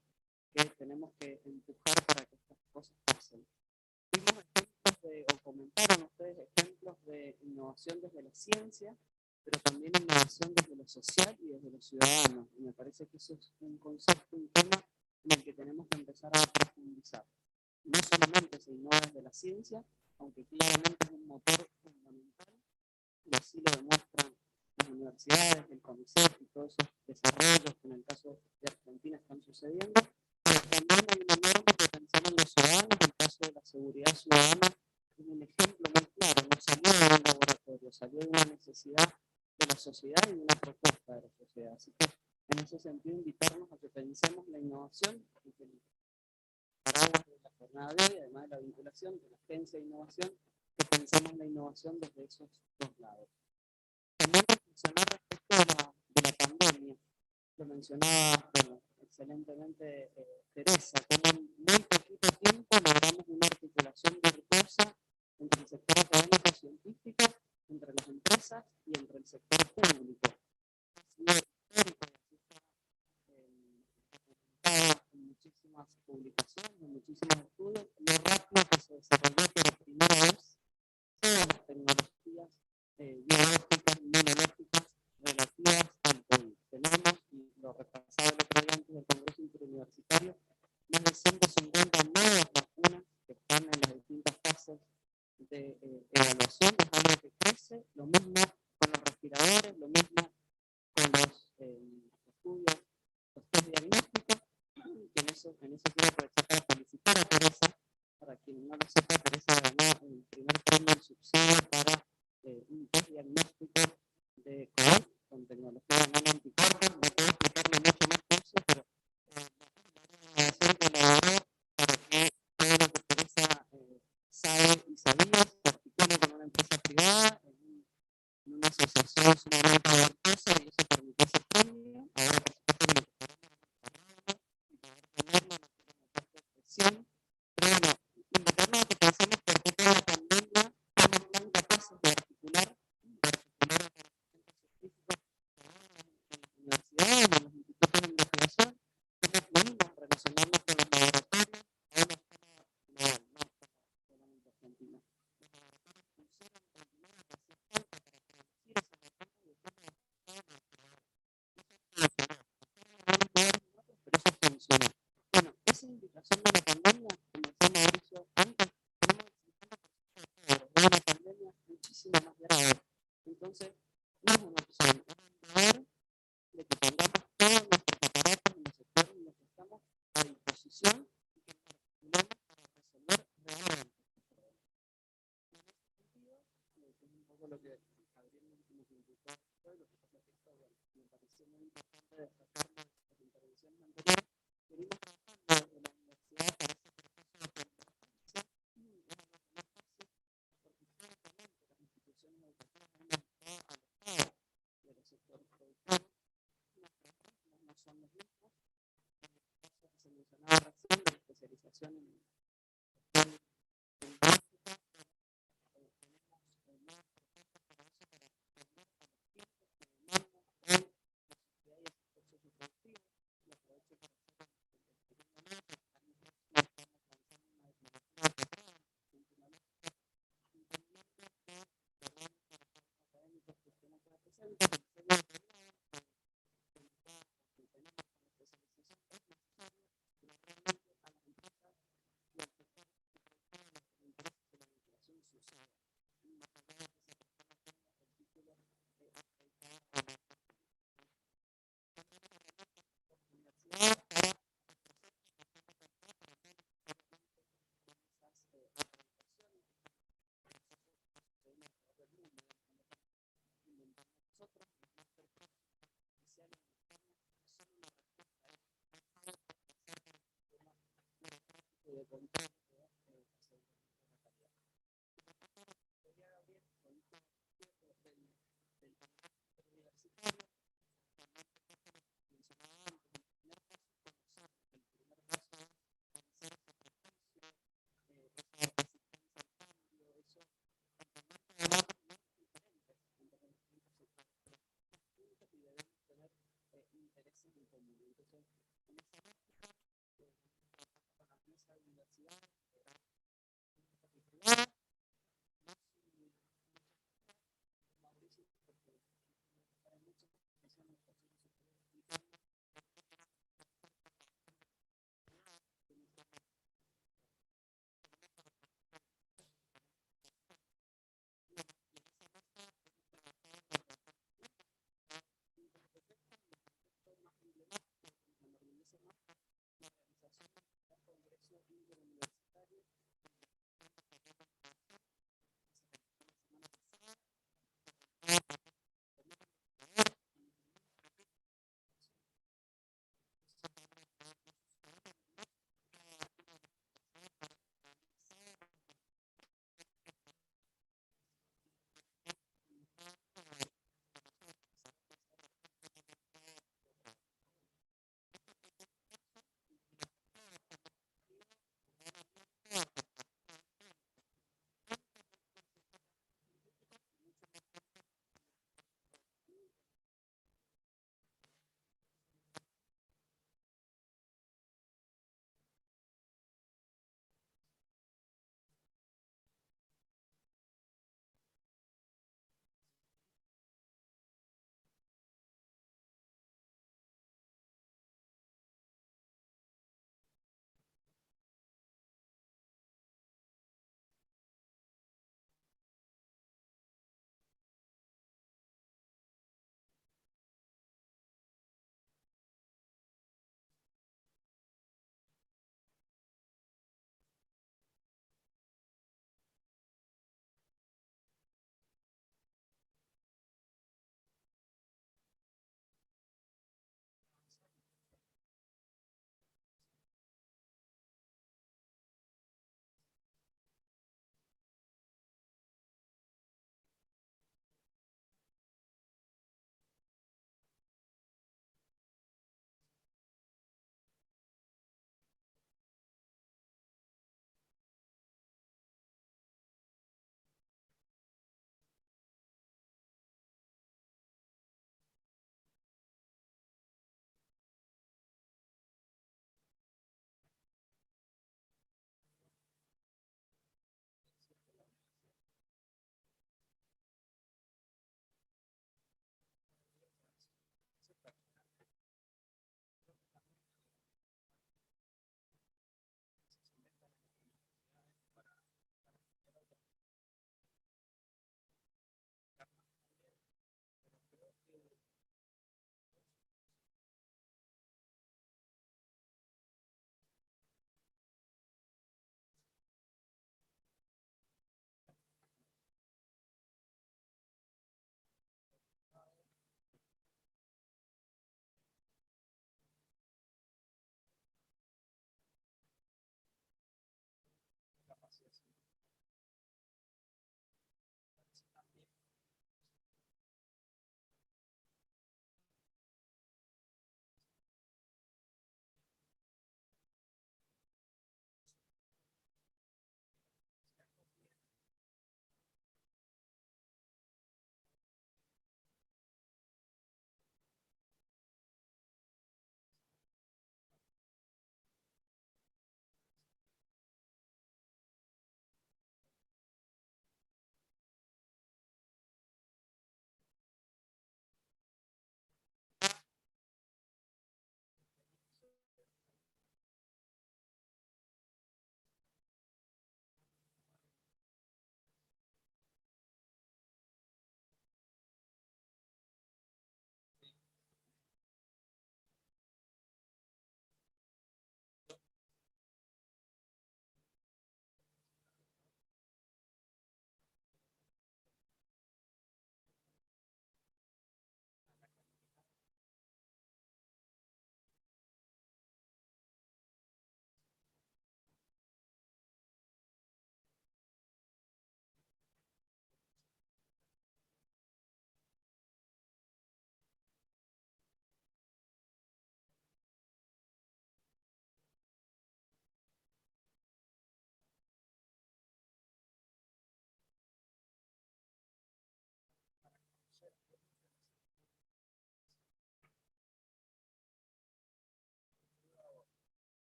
S8: que tenemos que empujar para que estas cosas pasen. Vimos ejemplos o comentaron ustedes ejemplos de innovación desde la ciencia, pero también innovación desde lo social y desde los ciudadanos. Y me parece que eso es un concepto, un tema en el que tenemos que empezar a profundizar. No solamente se innova desde la ciencia, aunque claramente es un motor fundamental, y así lo demuestran las universidades, el CONICET y todos esos desarrollos que en el caso de Argentina están sucediendo, pero también hay un enorme potencial en los ciudadanos. El caso de la seguridad ciudadana es un ejemplo muy claro, no salió de un laboratorio, salió de una necesidad de la sociedad y de una propuesta de la sociedad. Así que en ese sentido invitarnos a que pensemos la innovación desde el paraguas de la jornada de hoy, además de la vinculación de la agencia de innovación, que pensemos la innovación desde esos dos lados. También reflexionar respecto de la pandemia. Lo mencionaba excelentemente Teresa, como en muy poquito tiempo logramos una articulación virtuosa entre el sector académico científico, entre las empresas y entre el sector público. Ha sido histórico, en muchísimas publicaciones, en muchísimos estudios, lo rápido que se desarrolló por primera vez todas las tecnologías biológicas, inmunológicas relativas al COVID. Tenemos, y lo repasaba el otro día antes del Congreso Interuniversitario, más de 150 nuevas vacunas que están en las distintas fases de evaluación, es algo que crece, lo mismo con los respiradores, lo mismo con los estudios, los test diagnósticos, y en eso quiero aprovechar para felicitar a Teresa. Para quien no lo sepa, Teresa ganó el primer premio en subsidio para un test diagnóstico de COVID con tecnología de nanoanticuerpos. No puedo explicarle mucho más que eso, pero la organización colaboró para que todo lo que Teresa sabe y sabía se articule con una empresa privada en una asociación sumamente virtuosa, y eso permitió ese premio. Ahora, por supuesto, que lo y poder tenerlo no tiene mucha expresión. Pero bueno, invitarnos a que pensemos funcionó. Bueno, esa indicación de la pandemia, como decía Mauricio antes, tenemos una pandemia muchísimo más grave. Entonces, no es una opción, es un deber de que tengamos todos nuestros aparatos en los sectores en los que estamos a disposición y que nos articulemos para resolver realmente estos problemas. En ese sentido, que es un poco lo que Gabriel nos indicó hoy, lo que pasa es que esto, bueno, me pareció muy importante destacarlo en las intervenciones anteriores. Venimos trabajando desde la universidad para ese proceso de convergencia y una de las fases, porque históricamente las instituciones educativas han estado alejadas de los sectores productivos. Nuestros ritmos no son los mismos. En el caso que se mencionaba recién, de la especialización en gestión tecnológica, tenemos nuevas propuestas para eso, para responder a los tiempos que demanda hoy la sociedad y el sector socioproductivo. Y aprovecho para hacer el pequeño nota, que también estamos lanzando una declaración de prueba tecnológica, entendiendo que, perdón por los académicos que estén acá presentes, el diseño de pruebas que tenemos con especialización es necesario, pero realmente a las empresas y al sector productivo lo que le interesa es que la vinculación suceda. Y más allá de que esa persona tenga el título acreditado por la tenemos herramientas en las universidades para ofrecer nuestra capacidad para todos los que realmente con esas acreditaciones, procesos que suceden alrededor del mundo. Inventamos nosotros, los masterclass oficiales en España, son una respuesta a esto. No puede pasar por el sistema burocrático y de control de aseguramiento de la calidad. Y respecto a lo que decía Gabriel, con esto del contexto universitario, también respecto a lo que mencionaba antes, el primer paso es conocer, el primer paso es vencer ese prejuicio, esa resistencia al cambio, eso, entender que además tenemos diferentes entre los distintos sectores, pero somos juntos y debemos tener intereses en común. Entonces, en esa lógica, trabajamos con la mesa de universidades, particular, no sin Mauricio, porque para muchas instituciones educativas se puede explicando por qué tenemos que hacer más emblemático, que me enorgullece más,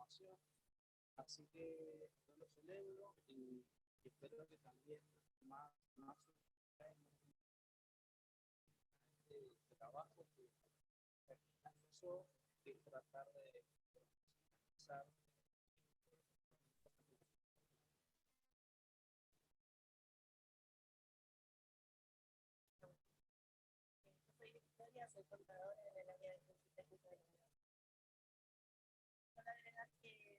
S2: formación. Así que yo lo celebro y espero que también más trabajo que eso es tratar de profesionalizar.
S9: Soy Victoria, soy contadora en el área de ciencia técnica de la universidad. La verdad que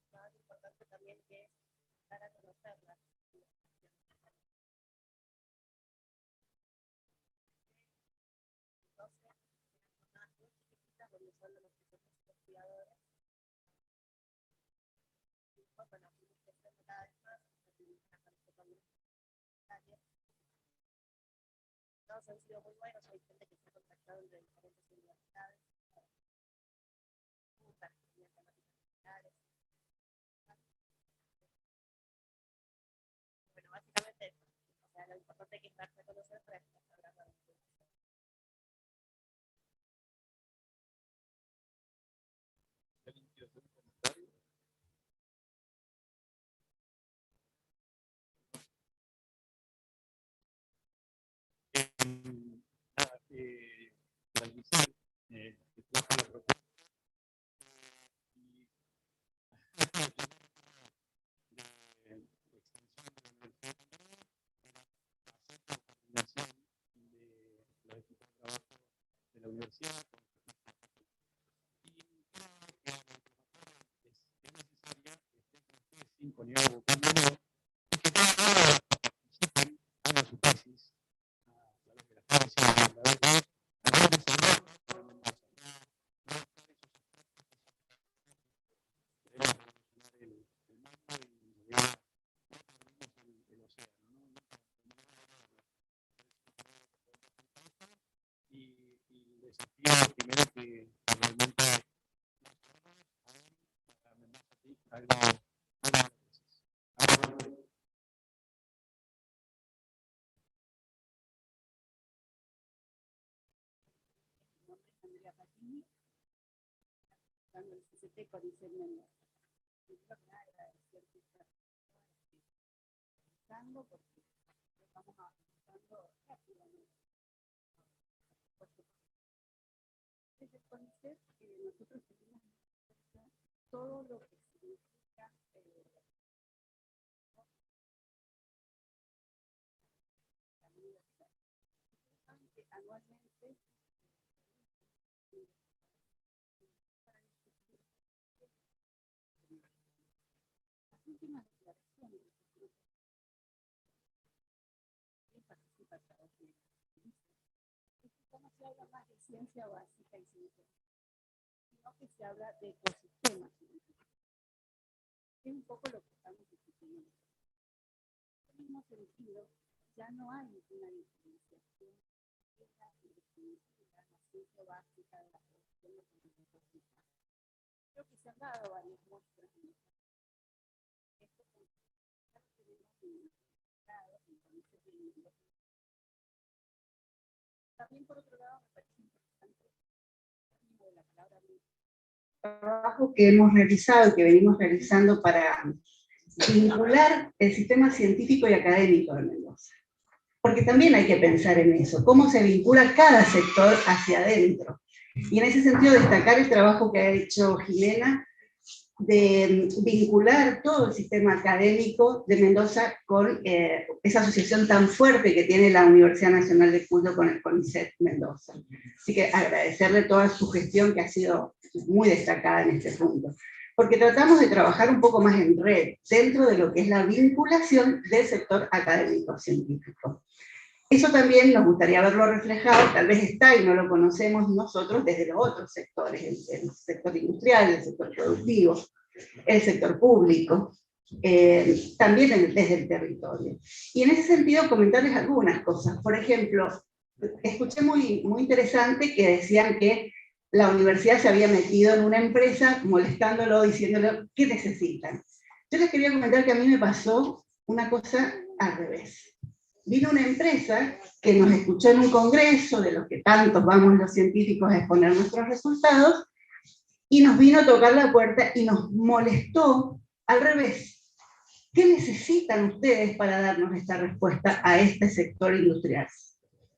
S9: estaba importante también que es dar a conocerla. Entonces, unas muy chiquititas donde son los que son investigadores. Y bueno, fuimos creciendo cada vez más, también. Todos han sido muy buenos, hay gente que se ha contactado entre diferentes universidades, para estudiar temáticas generales. Bueno, básicamente eso. O sea, lo importante que es darse a conocer para estar hablando de esto.
S1: ¿Alguien quiere hacer un comentario?
S7: Realizar que trabaja la propuesta y extensión de la universidad para coordinación de los equipos de trabajo de la universidad y creo que es necesaria que estén con ustedes cinco niveles vocábulo y que participen, hagan su tesis a través de la tesis, a través de desafío primero que realmente algo
S9: Mi nombre es Andrea Patini, dando el CCT con diseño en primero que nada agradecer que está realizando porque estamos avanzando rápidamente. Desde el CONICET nosotros tenemos todo lo que significa la universidad. Anualmente las últimas declaraciones participa a través de no se habla más de ciencia básica y ciencia, sino que se habla de ecosistemas científicos. Es un poco lo que estamos discutiendo. En el mismo sentido, ya no hay una diferenciación de la ciencia básica de la producción de ecosistemas. Creo que se han dado varias muestras en esto. Esto ya tenemos identificado en países de India. También, por otro lado, me parece importante de la palabra trabajo que hemos realizado, que venimos realizando para vincular el sistema científico y académico de Mendoza. Porque también hay que pensar en eso, cómo se vincula cada sector hacia adentro. Y en ese sentido destacar el trabajo que ha hecho Jimena de vincular todo el sistema académico de Mendoza con esa asociación tan fuerte que tiene la Universidad Nacional de Cuyo con el CONICET Mendoza. Así que agradecerle toda su gestión que ha sido muy destacada en este punto. Porque tratamos de trabajar un poco más en red, dentro de lo que es la vinculación del sector académico-científico. Eso también nos gustaría verlo reflejado, tal vez está y no lo conocemos nosotros desde los otros sectores, el sector industrial, el sector productivo, el sector público, también desde el territorio. Y en ese sentido comentarles algunas cosas. Por ejemplo, escuché muy interesante que decían que la universidad se había metido en una empresa molestándolo, diciéndole, ¿qué necesitan? Yo les quería comentar que a mí me pasó una cosa al revés. vino una empresa que nos escuchó en un congreso, de los que tantos vamos los científicos a exponer nuestros resultados, y nos vino a tocar la puerta y nos molestó al revés. ¿Qué necesitan ustedes para darnos esta respuesta a este sector industrial?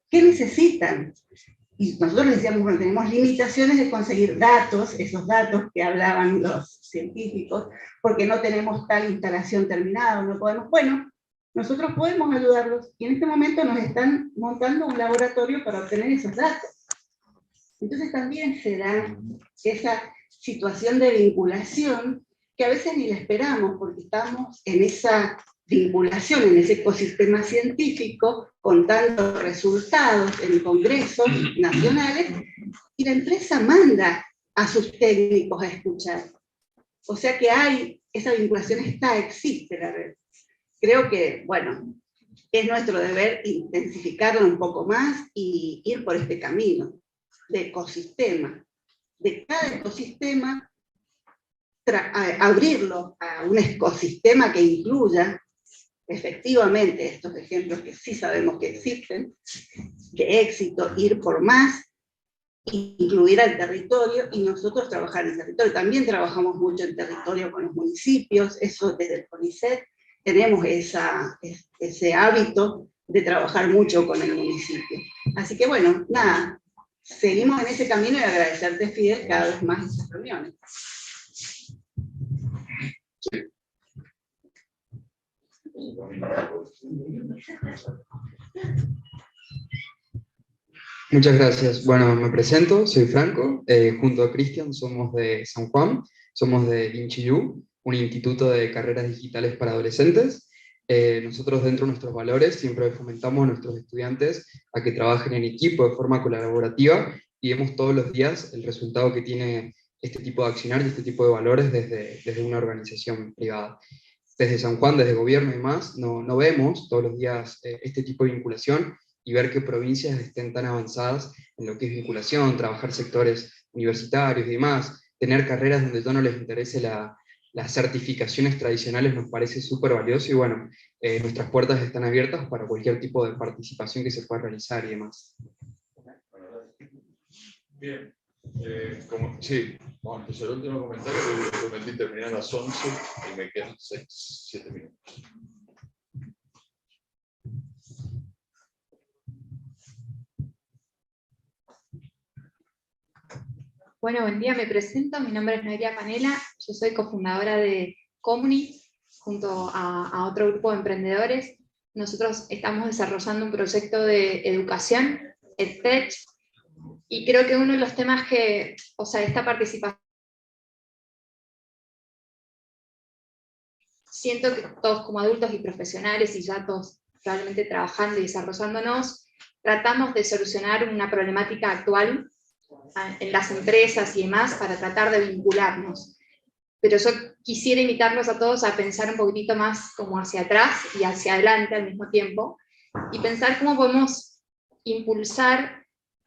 S9: ¿Qué necesitan? Y nosotros les decíamos, bueno, tenemos limitaciones de conseguir datos, esos datos que hablaban los científicos, porque no tenemos tal instalación terminada, no podemos, bueno, nosotros podemos ayudarlos, y en este momento nos están montando un laboratorio para obtener esos datos. Entonces también se da esa situación de vinculación que a veces ni la esperamos, porque estamos en esa vinculación, en ese ecosistema científico, con tantos resultados en congresos nacionales, y la empresa manda a sus técnicos a escuchar. O sea que hay, esa vinculación existe la red. Creo que, bueno, es nuestro deber intensificarlo un poco más y ir por este camino de ecosistema. De cada ecosistema, abrirlo a un ecosistema que incluya efectivamente estos ejemplos que sí sabemos que existen, de éxito, ir por más, incluir al territorio, y nosotros trabajar en el territorio. También trabajamos mucho en territorio con los municipios, eso desde el CONICET, tenemos ese hábito de trabajar mucho con el municipio. Así que bueno, nada, seguimos en ese camino y agradecerte, Fidel, cada vez más esas reuniones.
S10: Muchas gracias. Bueno, me presento, soy Franco, junto a Cristian somos de San Juan, somos de Inchiyú, un instituto de carreras digitales para adolescentes. Nosotros dentro de nuestros valores siempre fomentamos a nuestros estudiantes a que trabajen en equipo de forma colaborativa y vemos todos los días el resultado que tiene este tipo de accionar y este tipo de valores desde una organización privada. Desde San Juan, desde gobierno y más, no vemos todos los días este tipo de vinculación y ver que provincias estén tan avanzadas en lo que es vinculación, trabajar sectores universitarios y demás, tener carreras donde ya no les interese las certificaciones tradicionales nos parece súper valioso y bueno, nuestras puertas están abiertas para cualquier tipo de participación que se pueda realizar y demás.
S1: Bien. Sí, bueno, pues el último comentario, que prometí terminar a las 11 y me quedan 7 minutos.
S11: Bueno, buen día, me presento, mi nombre es Noelia Panela, yo soy cofundadora de Comuni, junto a otro grupo de emprendedores. Nosotros estamos desarrollando un proyecto de educación, EdTech, y creo que uno de los temas que, o sea, esta participación, siento que todos como adultos y profesionales, y ya todos probablemente trabajando y desarrollándonos, tratamos de solucionar una problemática actual en las empresas y demás para tratar de vincularnos. Pero yo quisiera invitarlos a todos a pensar un poquitito más como hacia atrás y hacia adelante al mismo tiempo, y pensar cómo podemos impulsar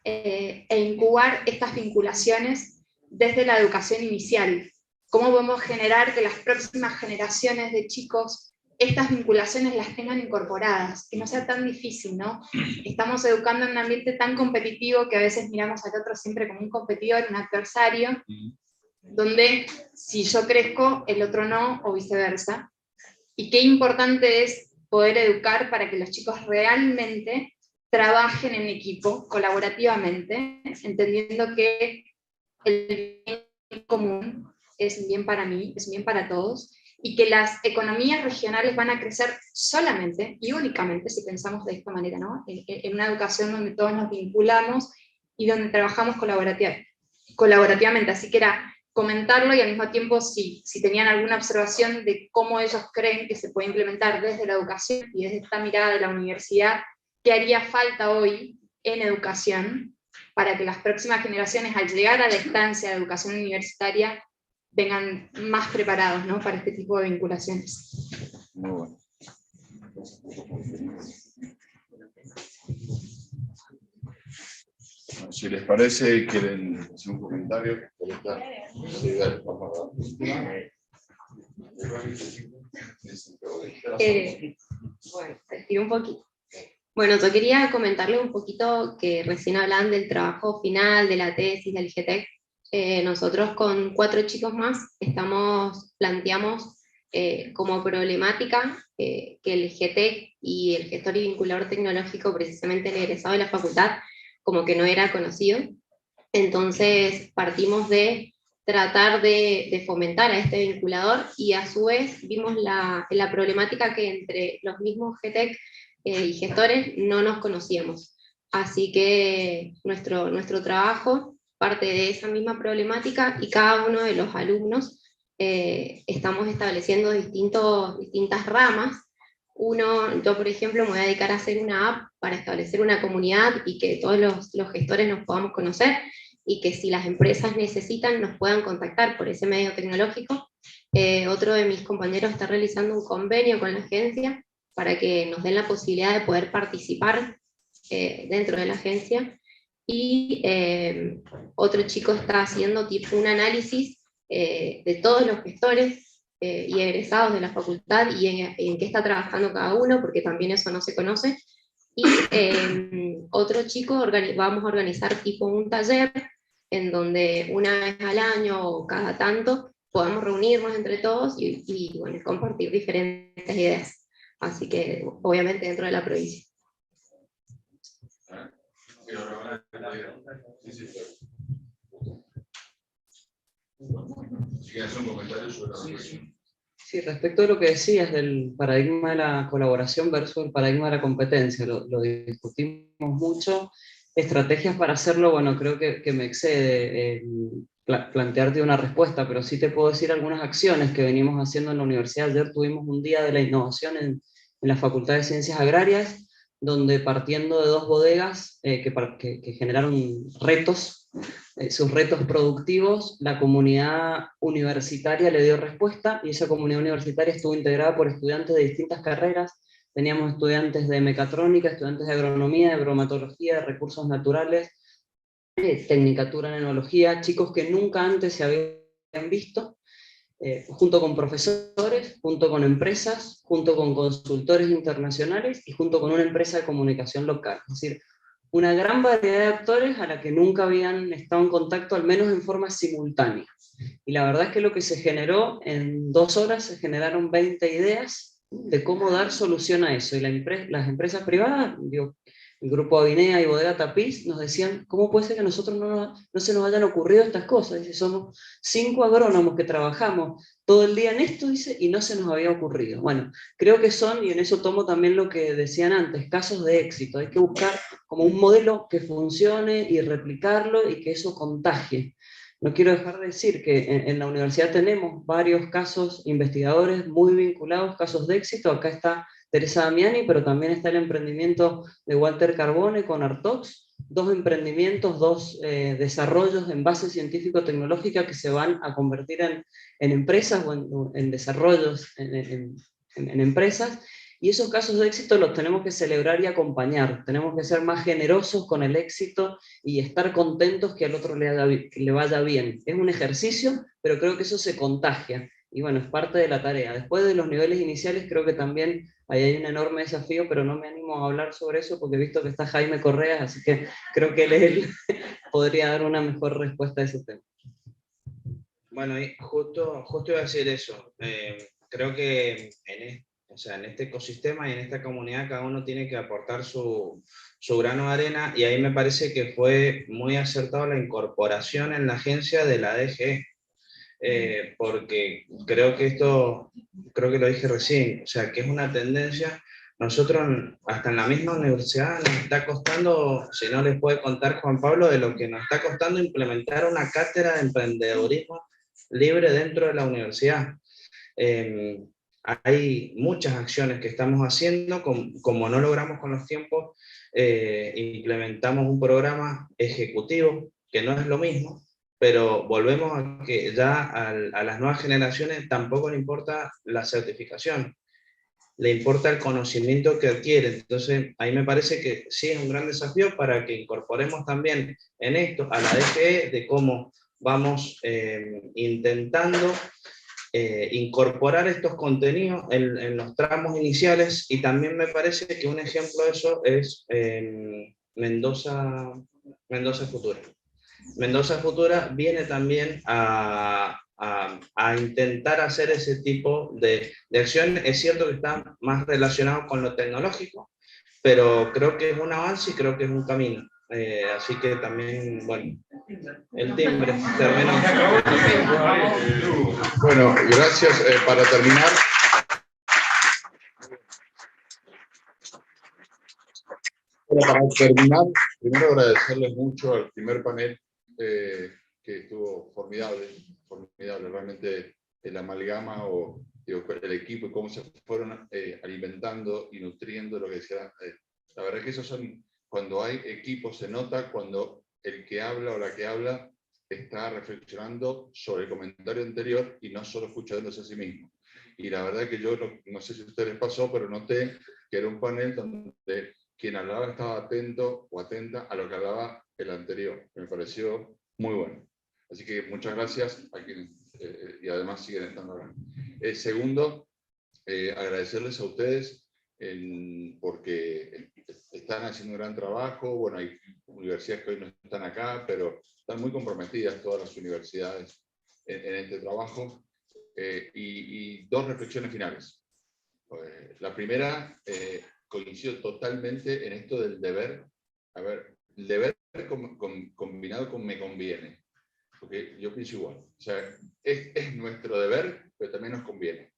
S11: e incubar estas vinculaciones desde la educación inicial. Cómo podemos generar que las próximas generaciones de chicos estas vinculaciones las tengan incorporadas, que no sea tan difícil, ¿no? Estamos educando en un ambiente tan competitivo que a veces miramos al otro siempre como un competidor, un adversario, donde si yo crezco, el otro no, o viceversa. Y qué importante es poder educar para que los chicos realmente trabajen en equipo, colaborativamente, entendiendo que el bien común es un bien para mí, es un bien para todos, y que las economías regionales van a crecer solamente y únicamente si pensamos de esta manera, ¿no? En una educación donde todos nos vinculamos y donde trabajamos colaborativamente. Así que era comentarlo y al mismo tiempo si tenían alguna observación de cómo ellos creen que se puede implementar desde la educación y desde esta mirada de la universidad, qué haría falta hoy en educación para que las próximas generaciones, al llegar a la instancia de educación universitaria, vengan más preparados, ¿no?, para este tipo de vinculaciones.
S1: Muy bueno. Bueno, si les parece, quieren hacer un comentario. Sí, dale, vamos a
S11: Bueno, te tiro un poquito.
S12: Bueno, yo quería comentarles un poquito que recién hablaban del trabajo final, de la tesis, del GTEC. Nosotros con 4 chicos más planteamos como problemática que el GTEC y el gestor y vinculador tecnológico, precisamente el egresado de la facultad, como que no era conocido. Entonces partimos de tratar de fomentar a este vinculador y a su vez vimos la problemática que entre los mismos GTEC y gestores no nos conocíamos. Así que nuestro trabajo parte de esa misma problemática y cada uno de los alumnos estamos estableciendo distintas ramas. Yo por ejemplo me voy a dedicar a hacer una app para establecer una comunidad y que todos los gestores nos podamos conocer y que si las empresas necesitan nos puedan contactar por ese medio tecnológico. Otro de mis compañeros está realizando un convenio con la agencia para que nos den la posibilidad de poder participar dentro de la agencia. Y otro chico está haciendo tipo un análisis de todos los gestores y egresados de la facultad y en qué está trabajando cada uno, porque también eso no se conoce. Y otro chico vamos a organizar tipo un taller en donde una vez al año o cada tanto podamos reunirnos entre todos y bueno, compartir diferentes ideas. Así que, obviamente, dentro de la provincia.
S8: Sí, respecto a lo que decías del paradigma de la colaboración versus el paradigma de la competencia, lo discutimos mucho. Estrategias para hacerlo, bueno, creo que me excede plantearte una respuesta, pero sí te puedo decir algunas acciones que venimos haciendo en la universidad. Ayer tuvimos un día de la innovación en la Facultad de Ciencias Agrarias, donde partiendo de 2 bodegas que generaron retos, sus retos productivos, la comunidad universitaria le dio respuesta, y esa comunidad universitaria estuvo integrada por estudiantes de distintas carreras. Teníamos estudiantes de mecatrónica, estudiantes de agronomía, de bromatología, de recursos naturales, tecnicatura en enología, chicos que nunca antes se habían visto, junto con profesores, junto con empresas, junto con consultores internacionales y junto con una empresa de comunicación local. Es decir, una gran variedad de actores a la que nunca habían estado en contacto, al menos en forma simultánea. Y la verdad es que lo que se generó, en 2 horas se generaron 20 ideas de cómo dar solución a eso. Y las empresas privadas, el grupo Avinea y Bodega Tapiz, nos decían, ¿cómo puede ser que a nosotros no se nos hayan ocurrido estas cosas? Dice, somos 5 agrónomos que trabajamos todo el día en esto, dice, y no se nos había ocurrido. Bueno, creo que son, y en eso tomo también lo que decían antes, casos de éxito. Hay que buscar como un modelo que funcione y replicarlo y que eso contagie. No quiero dejar de decir que en la universidad tenemos varios casos, investigadores muy vinculados, casos de éxito. Acá está Teresa Damiani, pero también está el emprendimiento de Walter Carbone con Artox, 2 emprendimientos, 2 desarrollos en base científico-tecnológica que se van a convertir en empresas o en desarrollos en empresas, y esos casos de éxito los tenemos que celebrar y acompañar. Tenemos que ser más generosos con el éxito y estar contentos que al otro le vaya bien. Es un ejercicio, pero creo que eso se contagia. Y bueno, es parte de la tarea. Después de los niveles iniciales creo que también ahí hay un enorme desafío, pero no me animo a hablar sobre eso porque he visto que está Jaime Correa, así que creo que él podría dar una mejor respuesta a ese tema.
S2: Bueno, y justo iba a decir eso. Creo que en este ecosistema y en esta comunidad cada uno tiene que aportar su grano de arena, y ahí me parece que fue muy acertado la incorporación en la agencia de la DGE. Porque creo que lo dije recién, o sea, que es una tendencia. Nosotros, hasta en la misma universidad, nos está costando, si no les puede contar Juan Pablo, de lo que nos está costando implementar una cátedra de emprendedurismo libre dentro de la universidad. Hay muchas acciones que estamos haciendo, como no logramos con los tiempos, implementamos un programa ejecutivo, que no es lo mismo, pero volvemos a que ya a las nuevas generaciones tampoco le importa la certificación, le importa el conocimiento que adquiere. Entonces ahí me parece que sí es un gran desafío para que incorporemos también en esto a la DGE de cómo vamos intentando incorporar estos contenidos en los tramos iniciales, y también me parece que un ejemplo de eso es Mendoza Futura. Mendoza Futura viene también a intentar hacer ese tipo de acción. Es cierto que está más relacionado con lo tecnológico, pero creo que es un avance y creo que es un camino. Así que también, bueno, el timbre, termino.
S1: Bueno, gracias. Para terminar, primero agradecerles mucho al primer panel, que estuvo formidable, realmente el amalgama o el equipo y cómo se fueron alimentando y nutriendo lo que sea. La verdad es que esos son, cuando hay equipo se nota cuando el que habla o la que habla está reflexionando sobre el comentario anterior y no solo escuchándose a sí mismo. Y la verdad es que yo no sé si a ustedes les pasó, pero noté que era un panel donde quien hablaba estaba atento o atenta a lo que hablaba el anterior. Me pareció muy bueno. Así que muchas gracias a quienes, y además siguen estando acá. Segundo, agradecerles a ustedes porque están haciendo un gran trabajo. Bueno, hay universidades que hoy no están acá, pero están muy comprometidas todas las universidades en este trabajo. Y dos reflexiones finales. La primera, coincido totalmente en esto del deber. A ver, el deber combinado con me conviene. Porque yo pienso igual. O sea, es nuestro deber, pero también nos conviene.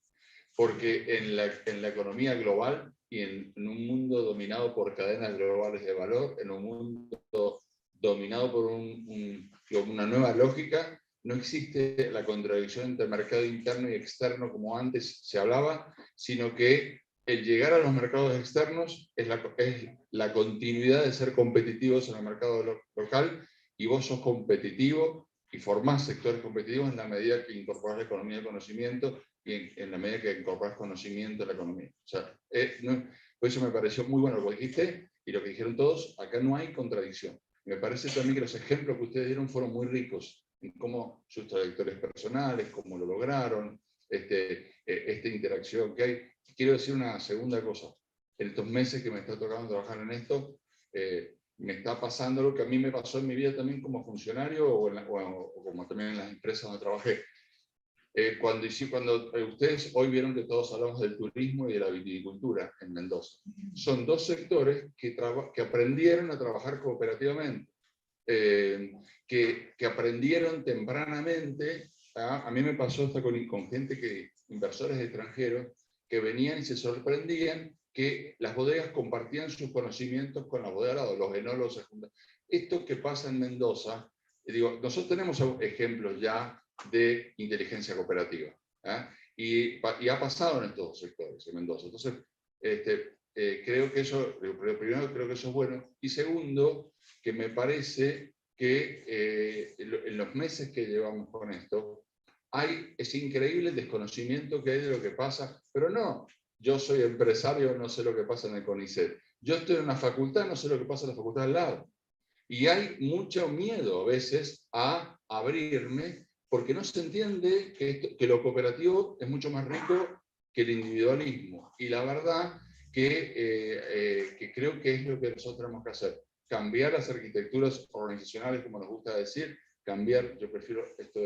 S1: Porque en la economía global y en un mundo dominado por cadenas globales de valor, en un mundo dominado por una nueva lógica, no existe la contradicción entre mercado interno y externo como antes se hablaba, sino que el llegar a los mercados externos es la continuidad de ser competitivos en el mercado local, y vos sos competitivo y formás sectores competitivos en la medida que incorporás la economía del conocimiento y en la medida que incorporás conocimiento en la economía. O sea, por eso me pareció muy bueno lo que dijiste y lo que dijeron todos. Acá no hay contradicción. Me parece también que los ejemplos que ustedes dieron fueron muy ricos en cómo sus trayectorias personales, cómo lo lograron, esta interacción que hay. Quiero decir una segunda cosa. En estos meses que me está tocando trabajar en esto, me está pasando lo que a mí me pasó en mi vida también como funcionario o como también en las empresas donde trabajé. Cuando ustedes hoy vieron que todos hablamos del turismo y de la viticultura en Mendoza. Son dos sectores que aprendieron a trabajar cooperativamente, que aprendieron tempranamente. A mí me pasó hasta con gente inversores extranjeros, que venían y se sorprendían que las bodegas compartían sus conocimientos con las bodegas, los enólogos. Esto que pasa en Mendoza, nosotros tenemos ejemplos ya de inteligencia cooperativa, y ha pasado en estos dos sectores en Mendoza. Entonces, creo que eso, primero creo que eso es bueno, y segundo, que me parece que en los meses que llevamos con esto, es increíble el desconocimiento que hay de lo que pasa, pero no, yo soy empresario, no sé lo que pasa en el CONICET. Yo estoy en una facultad, no sé lo que pasa en la facultad al lado. Y hay mucho miedo a veces a abrirme, porque no se entiende que lo cooperativo es mucho más rico que el individualismo. Y la verdad que creo que es lo que nosotros tenemos que hacer. Cambiar las arquitecturas organizacionales, como nos gusta decir, cambiar, yo prefiero esto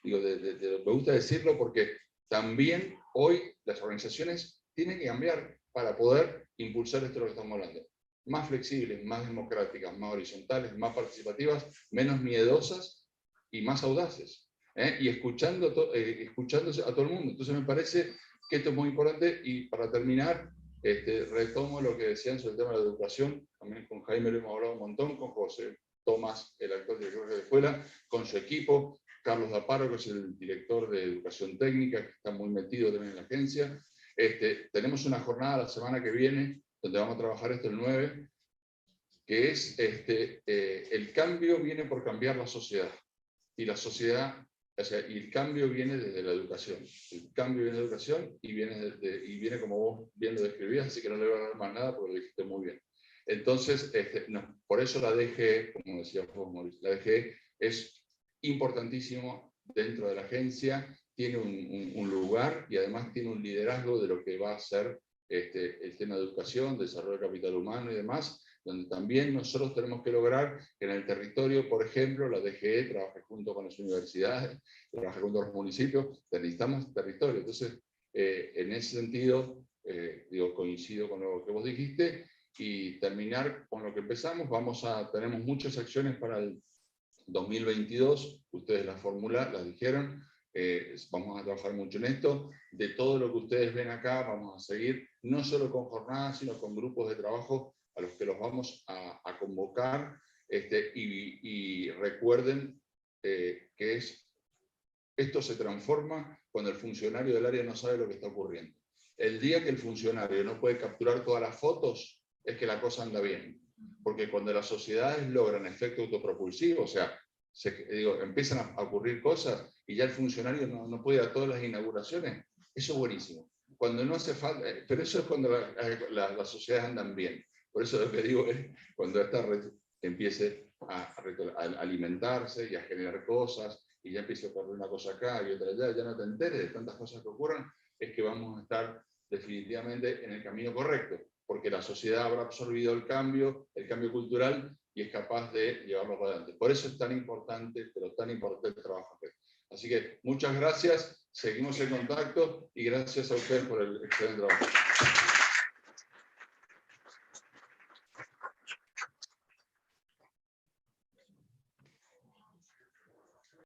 S1: me gusta decirlo porque también hoy las organizaciones tienen que cambiar para poder impulsar esto de lo que estamos hablando. Más flexibles, más democráticas, más horizontales, más participativas, menos miedosas y más audaces. Y escuchándose a todo el mundo. Entonces me parece que esto es muy importante. Y para terminar, retomo lo que decían sobre el tema de la educación. También con Jaime lo hemos hablado un montón, con José Tomás, el actual director de la escuela, con su equipo, Carlos Daparo, que es el director de educación técnica, que está muy metido también en la agencia. Tenemos una jornada la semana que viene, donde vamos a trabajar esto el 9, que es el cambio viene por cambiar la sociedad. Y la sociedad, y el cambio viene desde la educación. El cambio viene de la educación y viene como vos bien lo describías, así que no le voy a dar más nada porque lo dijiste muy bien. Entonces, por eso la DGE, como decía vos, Mauricio, la DGE es importantísimo dentro de la agencia, tiene un lugar y además tiene un liderazgo de lo que va a ser el tema de educación, desarrollo de capital humano y demás, donde también nosotros tenemos que lograr que en el territorio, por ejemplo, la DGE trabaje junto con las universidades, trabaje junto con los municipios, necesitamos territorio. Entonces, en ese sentido, coincido con lo que vos dijiste, y terminar con lo que empezamos. Tenemos muchas acciones para el 2022, ustedes las dijeron, vamos a trabajar mucho en esto. De todo lo que ustedes ven acá, vamos a seguir, no solo con jornadas, sino con grupos de trabajo a los que los vamos a convocar, y recuerden que esto se transforma cuando el funcionario del área no sabe lo que está ocurriendo. El día que el funcionario no puede capturar todas las fotos, es que la cosa anda bien. Porque cuando las sociedades logran efecto autopropulsivo, o sea, empiezan a ocurrir cosas y ya el funcionario no puede ir a todas las inauguraciones, eso es buenísimo. Cuando no hace falta, pero eso es cuando las sociedades andan bien. Por eso lo que digo es cuando esta red empiece a alimentarse y a generar cosas, y ya empieza a ocurrir una cosa acá y otra allá, ya no te enteres de tantas cosas que ocurran, es que vamos a estar definitivamente en el camino correcto, porque la sociedad habrá absorbido el cambio cultural y es capaz de llevarlo adelante. Por eso es tan importante, pero tan importante el trabajo. Así que muchas gracias, seguimos en contacto y gracias a ustedes por el excelente trabajo.